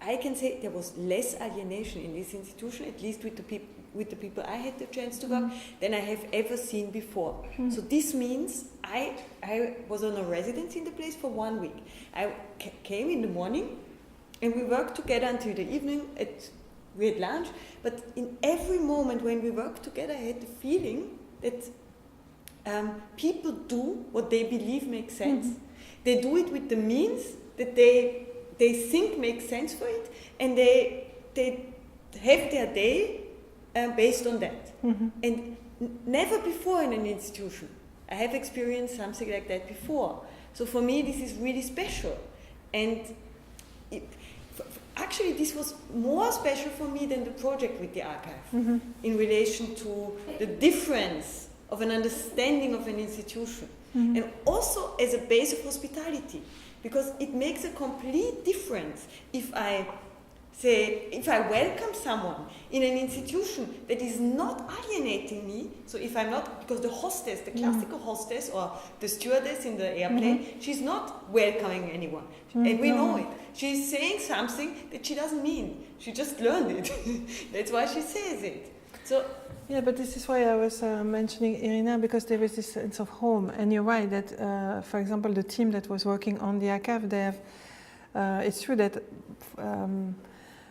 I can say there was less alienation in this institution, at least with the people I had the chance to work, than I have ever seen before. So this means I was on a residence in the place for 1 week. I came in the morning, and we worked together until the evening. We had lunch, but in every moment when we worked together, I had the feeling that people do what they believe makes sense. They do it with the means that they think makes sense for it, and they have their day based on that. And never before in an institution I have experienced something like that before. So for me, this is really special. And actually, this was more special for me than the project with the archive in relation to the difference of an understanding of an institution. And also as a base of hospitality, because it makes a complete difference if I welcome someone in an institution that is not alienating me. So if I'm not, because the hostess, the classical hostess or the stewardess in the airplane, she's not welcoming anyone. And we know it. She's saying something that she doesn't mean. She just learned it. That's why she says it. So yeah, but this is why I was mentioning Irina, because there is this sense of home. And you're right that, for example, the team that was working on the archive, they have, it's true that,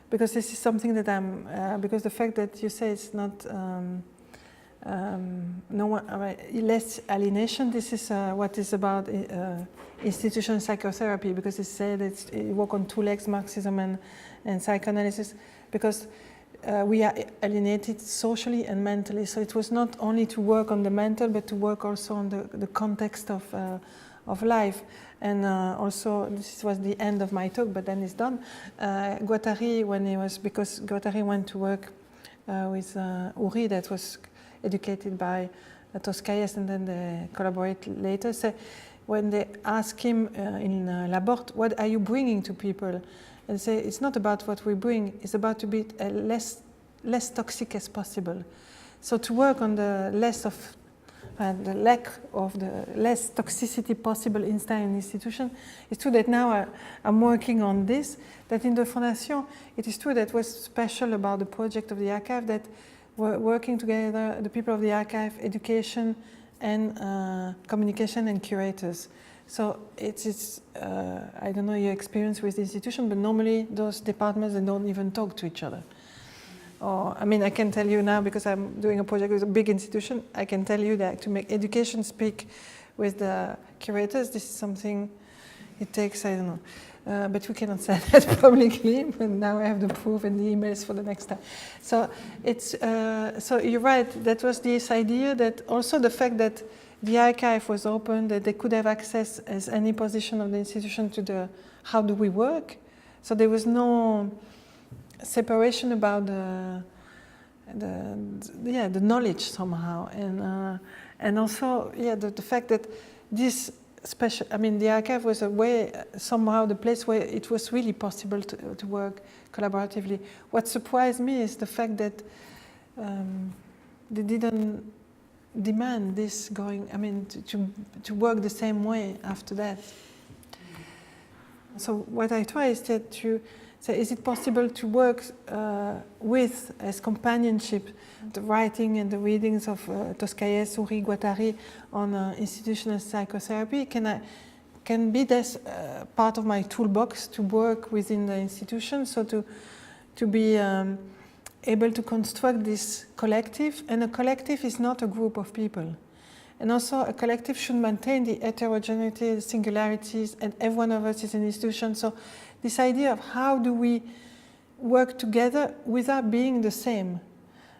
because this is something that because the fact that you say it's not, less alienation, this is what is about institutional psychotherapy, because it said that you work on two legs, Marxism and psychoanalysis, because we are alienated socially and mentally. So it was not only to work on the mental, but to work also on the context of life. And also, this was the end of my talk, but then it's done. Guattari, because Guattari went to work with Uri, that was educated by Toscaïès, and then they collaborate later. So when they ask him in La Porte, what are you bringing to people? And say, it's not about what we bring, it's about to be less toxic as possible. So to work on the lack of the less toxicity possible inside an institution. It's true that now I'm working on this, that in the Fondation, it is true that what's special about the project of the archive, that we're working together, the people of the archive, education and communication and curators. So it's I don't know your experience with the institution, but normally those departments, they don't even talk to each other. Or, I mean, I can tell you now, because I'm doing a project with a big institution, I can tell you that to make education speak with the curators, this is something, it takes, I don't know. But we cannot say that publicly, but now I have the proof and the emails for the next time. So it's, so you're right, that was this idea that also the fact that the archive was open, that they could have access as any position of the institution to the how do we work. So there was no separation about the knowledge somehow, and also the fact that this special, I mean, the archive was a way, somehow the place where it was really possible to work collaboratively. What surprised me is the fact that they didn't demand this going, I mean, to work the same way after that. So what I try is that to say, is it possible to work with, as companionship, the writing and the readings of Toscaïès, Uri, Guattari on institutional psychotherapy? Can be this part of my toolbox to work within the institution, so to be able to construct this collective, and a collective is not a group of people. And also a collective should maintain the heterogeneity, the singularities, and every one of us is an institution. So this idea of how do we work together without being the same.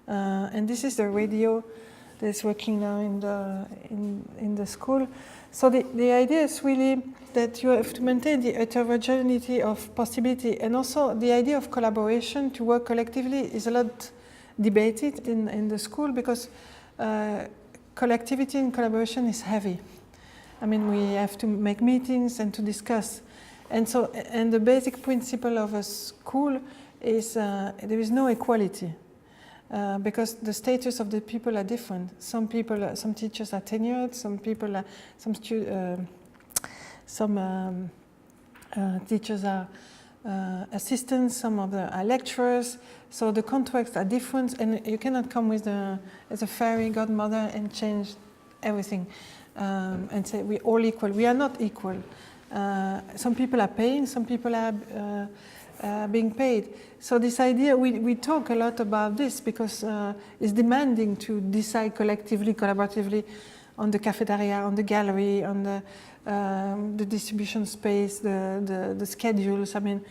And this is the radio that's working now in the school. So the idea is really that you have to maintain the heterogeneity of possibility, and also the idea of collaboration, to work collectively, is a lot debated in the school, because collectivity and collaboration is heavy. I mean, we have to make meetings and to discuss. And so, and the basic principle of a school is there is no equality, because the status of the people are different. Some teachers are tenured, some teachers are assistants, some of them are lecturers. So the contexts are different, and you cannot come with as a fairy godmother and change everything and say we're all equal. We are not equal. Some people are paying, some people are being paid. So this idea, we talk a lot about this because it's demanding to decide collectively, collaboratively on the cafeteria, on the gallery, on the distribution space, the schedules. I mean,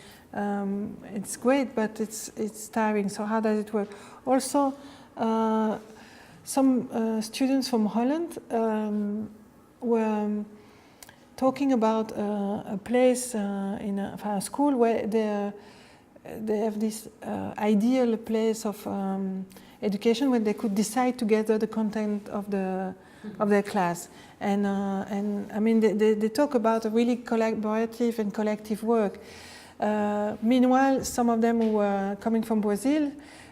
it's great, but it's tiring. So how does it work? Also, some students from Holland were talking about a place in a school where they have this ideal place of education where they could decide together the content of their class. And I mean, they talk about a really collaborative and collective work. Meanwhile, some of them who were coming from Brazil,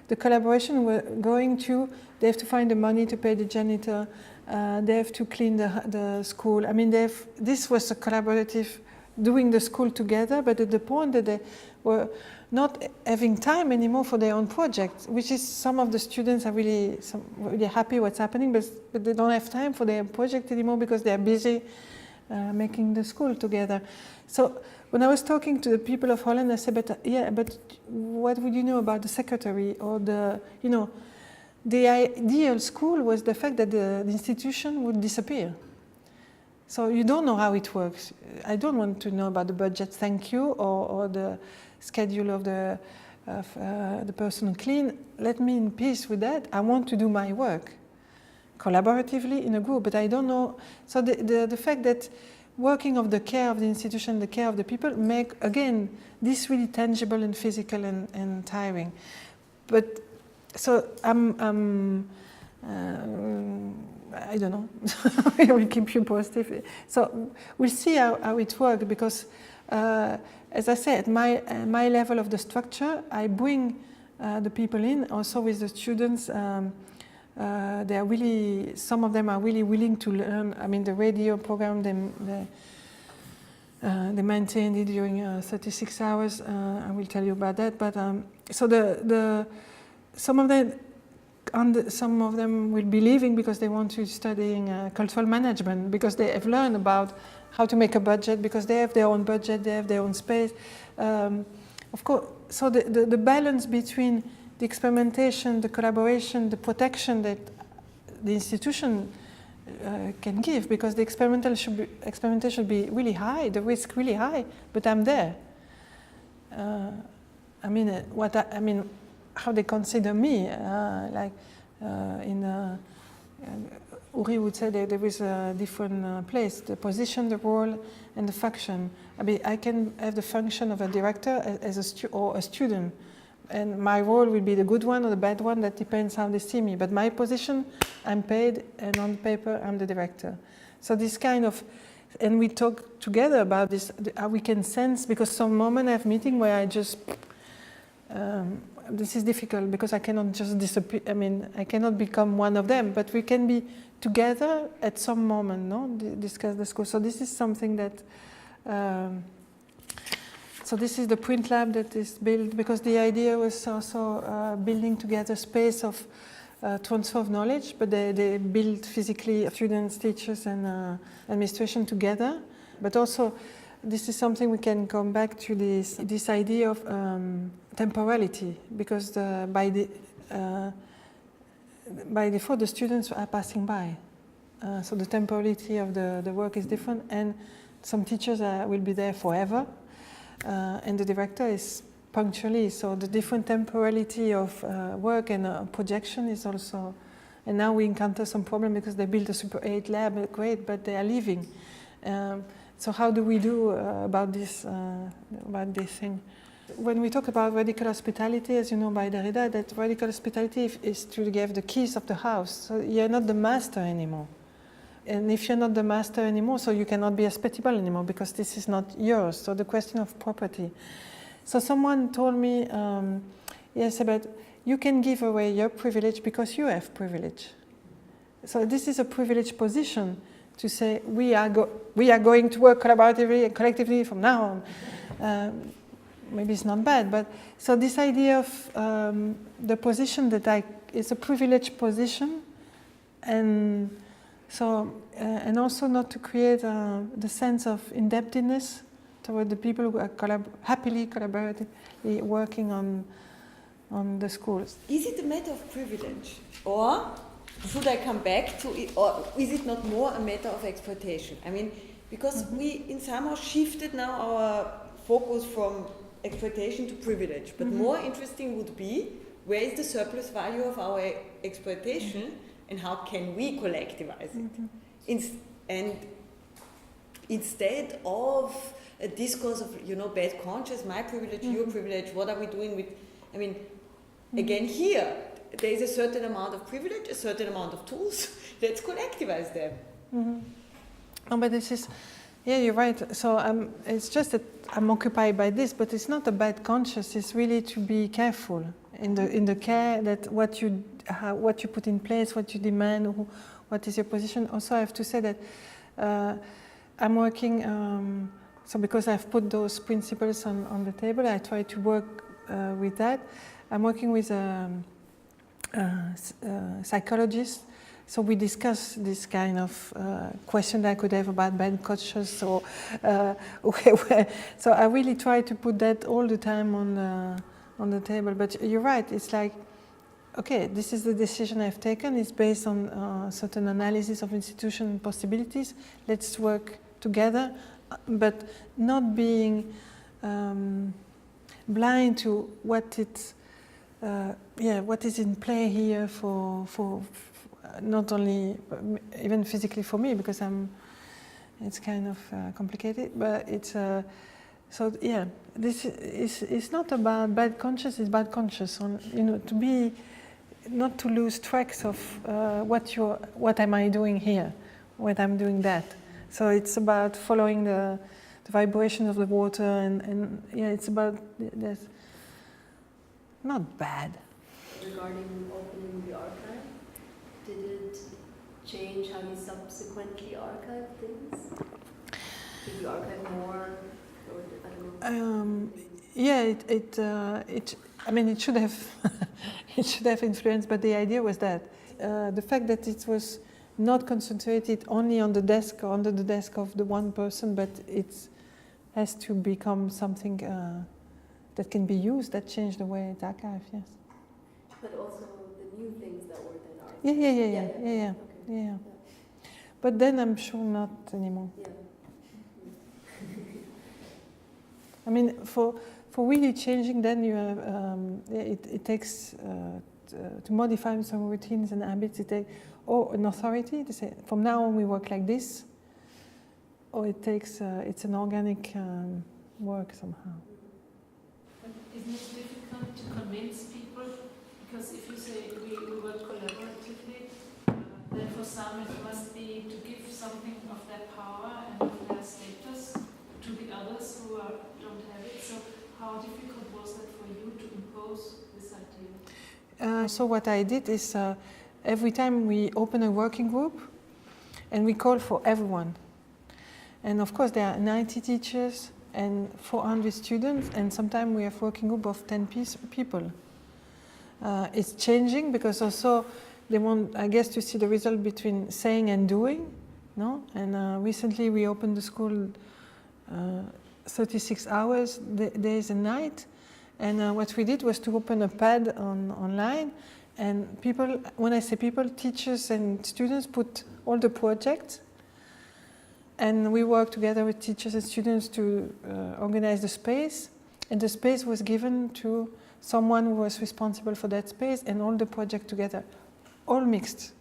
the collaboration were going to, they have to find the money to pay the janitor, they have to clean the school. I mean, this was a collaborative, doing the school together, but at the point that they were not having time anymore for their own project, which is some of the students are really happy what's happening, but they don't have time for their project anymore because they are busy making the school together. So when I was talking to the people of Holland, I said, but what would you know about the secretary or the ideal school was the fact that the institution would disappear. So you don't know how it works. I don't want to know about the budget, thank you, or the schedule of the person who clean. Let me in peace with that. I want to do my work collaboratively in a group, but I don't know. So the fact that working of the care of the institution, the care of the people, make, again, this really tangible and physical and tiring. But, so I don't know, I will keep you positive. So we'll see how it works because, as I said, at my level of the structure, I bring the people in, also with the students. They are really, some of them are really willing to learn. I mean, the radio program, they maintained it during 36 hours. I will tell you about that. But so some of them will be leaving because they want to study cultural management, because they have learned about how to make a budget, because they have their own budget, they have their own space. Of course, so the balance between the experimentation, the collaboration, the protection that the institution can give, because the experimentation should be really high, the risk really high, but I'm there. I mean, how they consider me, Uri would say that there is a different place, the position, the role, and the function. I mean, I can have the function of a director as a student, and my role will be the good one or the bad one. That depends how they see me. But my position, I'm paid, and on paper, I'm the director. So this kind of, and we talk together about this, how we can sense, because some moment I have meeting where I just, this is difficult because I cannot just disappear. I mean, I cannot become one of them, but we can be together at some moment, no? Discuss the school. So this is something that, so this is the print lab that is built, because the idea was also building together space of transfer of knowledge, but they build physically students, teachers, and administration together. But also, this is something we can come back to this idea of temporality, because by default the students are passing by. So the temporality of the work is different, and some teachers will be there forever, and the director is punctually. So the different temporality of work and projection is also, and now we encounter some problem because they built a Super 8 lab, great, but they are leaving. So how do we do about this thing? When we talk about radical hospitality, as you know by Derrida, that radical hospitality is to give the keys of the house. So you're not the master anymore. And if you're not the master anymore, so you cannot be hospitable anymore, because this is not yours. So the question of property. So someone told me, yes, but you can give away your privilege because you have privilege. So this is a privileged position to say we are going to work collaboratively and collectively from now on. maybe it's not bad, but so this idea of the position that is a privileged position, and so and also not to create the sense of indebtedness toward the people who are happily collaboratively working on the schools. Is it a matter of privilege, or should I come back to it, or is it not more a matter of exploitation? I mean, because we in somehow shifted now our focus from exploitation to privilege, but more interesting would be, where is the surplus value of our exploitation and how can we collectivize it? And instead of a discourse of, bad conscience, my privilege, your privilege, what are we doing with, I mean, again here, there is a certain amount of privilege, a certain amount of tools, let's collectivize them. Oh, but this is, yeah, you're right. So it's just that I'm occupied by this, but it's not a bad conscience. It's really to be careful in the care that what you put in place, what you demand, what is your position. Also, I have to say that I'm working. So because I've put those principles on the table, I try to work with that. I'm working with a psychologist. So we discuss this kind of question that I could have about bad conscience. So, so I really try to put that all the time on the table. But you're right. It's like, okay, this is the decision I've taken. It's based on certain analysis of institution possibilities. Let's work together, but not being blind to what is in play here for not only even physically for me, because it's kind of complicated, but it's so yeah. This is not about bad conscience. It's bad conscience on to be not to lose tracks of what am I doing here, what I'm doing that. So it's about following the vibration of the water, and yeah, it's about that's not bad. Regarding opening the archive, did it change how you subsequently archive things? Did you archive more, or I don't know? Yeah, I mean, it should have, it should have influenced. But the idea was that the fact that it was not concentrated only on the desk or under the desk of the one person, but it has to become something that can be used. That changed the way it's archived. Yes. But also the new things that were then archived. Yeah. But then I'm sure not anymore. Yeah. I mean, for really changing, then you have it takes to modify some routines and habits. It takes an authority to say from now on we work like this, or it takes it's an organic work somehow. But isn't it difficult to convince people? Because if you say we work collaboratively, then for some it must be to give something of their power and of their status to the others who don't have it. So how difficult was that for you to impose this idea? So what I did is every time we open a working group, and we call for everyone. And of course there are 90 teachers and 400 students, and sometimes we have working group of 10 people. It's changing because also they want, I guess, to see the result between saying and doing, no? And recently we opened the school 36 hours, days and night, and what we did was to open a pad online, and people, when I say people, teachers and students put all the projects, and we worked together with teachers and students to organize the space, and the space was given to someone who was responsible for that space, and all the projects together, all mixed.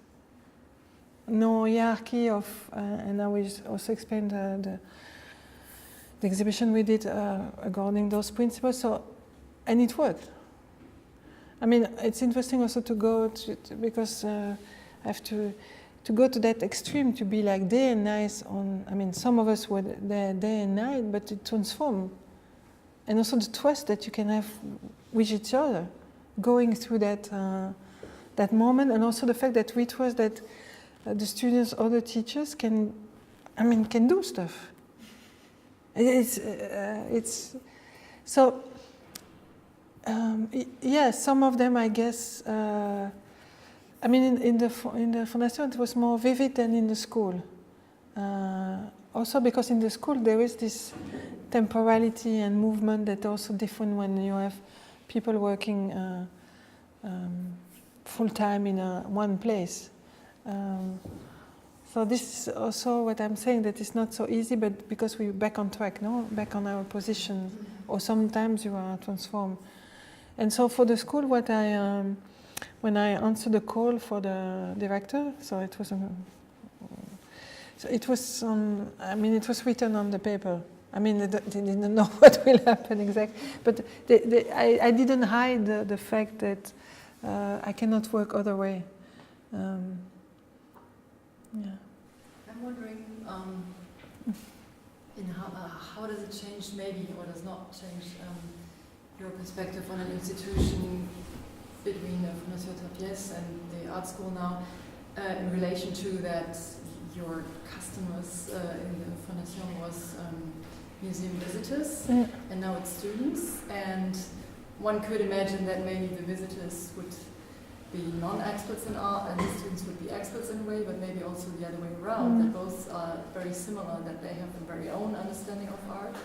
No hierarchy of, and I will also explain the exhibition we did regarding those principles. So, and it worked. I mean, it's interesting also to go to because I have to go to that extreme, to be like day and night on. I mean, some of us were there day and night, but it transformed. And also the trust that you can have with each other, going through that moment, and also the fact that we trust that the students, other teachers can do stuff. It's So, yes, some of them, I guess. I mean, in the Fondation, it was more vivid than in the school. Also, because in the school there is this temporality and movement that also different when you have people working full time in one place. So this is also what I'm saying, that it's not so easy, but because we're back on track, no, back on our position, or sometimes you are transformed. And so for the school, what I when I answered the call for the director, so it was on, I mean, it was written on the paper. I mean, they didn't know what will happen exactly, but I didn't hide the fact that I cannot work other way. Yeah. I'm wondering, in how does it change, maybe, or does not change your perspective on an institution between the Fondation Tapies and the art school now, in relation to that your customers in the Fondation was museum visitors, and now it's students, and one could imagine that maybe the visitors would be non-experts in art and the students would be experts in a way, but maybe also the other way around, that both are very similar, that they have a very own understanding of art,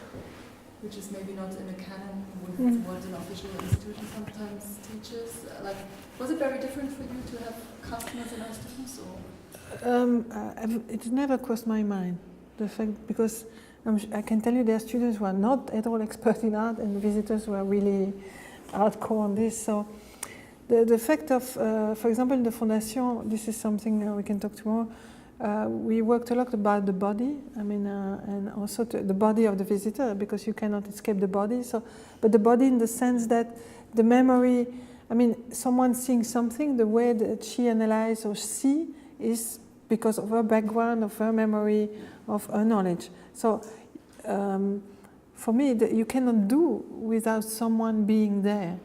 which is maybe not in a canon with what an official institution sometimes teaches. Like, was it very different for you to have customers and art students? It never crossed my mind, the fact, because I can tell you there are students who are not at all expert in art and visitors who are really hardcore on this. So the fact of, for example, in the Fondation, this is something we can talk tomorrow. We worked a lot about the body, I mean, and also the body of the visitor, because you cannot escape the body. So, but the body in the sense that the memory, I mean, someone seeing something, the way that she analyzes or see is because of her background, of her memory, of her knowledge. So, for me, you cannot do without someone being there.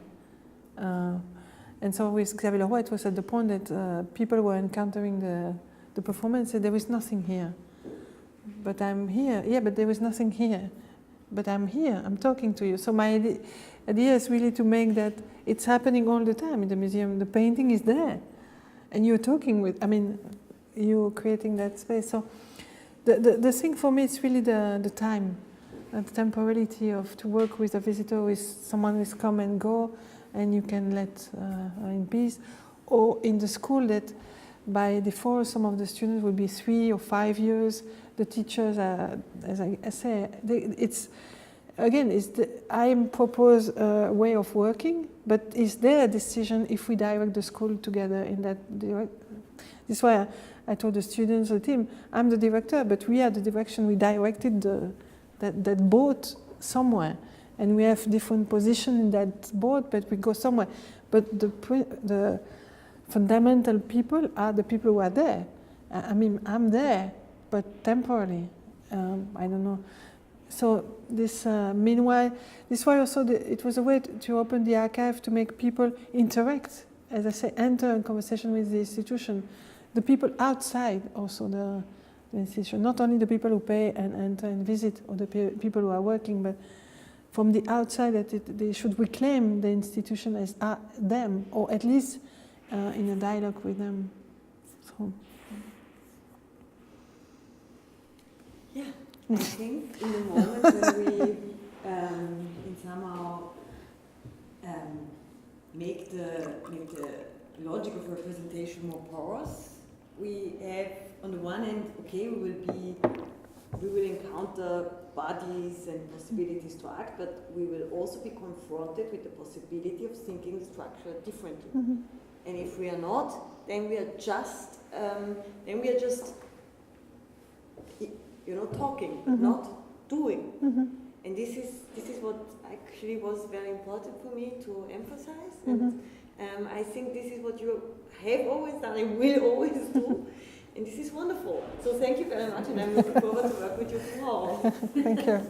And so with Xavier Leroy, it was at the point that people were encountering the performance, and there is nothing here. But I'm here. Yeah, but there is nothing here. But I'm here. I'm talking to you. So my idea is really to make that it's happening all the time in the museum. The painting is there. And you're talking with, I mean, you're creating that space. So the thing for me is really the time, the temporality of to work with a visitor, with someone who's come and go, and you can let in peace. Or in the school that by default some of the students will be 3 or 5 years. The teachers are, as I say, it's again, I propose a way of working, but it's their decision if we direct the school together in that direction. This is why I told the students, the team, I'm the director, but we are the direction. We directed that boat somewhere, and we have different positions in that boat, but we go somewhere. But the fundamental people are the people who are there. I mean, I'm there, but temporarily. I don't know. So this, meanwhile, this was also it was a way to open the archive to make people interact, as I say, enter in conversation with the institution. The people outside also the institution, not only the people who pay and enter and visit, or the people who are working, but from the outside that they should reclaim the institution as them, or at least in a dialogue with them. So. Yeah, I think in the moment when we in somehow make the logic of representation more porous, we have on the one hand, okay, we will encounter bodies and possibilities to act, but we will also be confronted with the possibility of thinking the structure differently. Mm-hmm. And if we are not, then we are just talking, mm-hmm. not doing. Mm-hmm. And this is what actually was very important for me to emphasize. Mm-hmm. And I think this is what you have always done and will always do. And this is wonderful. So thank you very much, and I'm looking forward to work with you tomorrow. Thank you.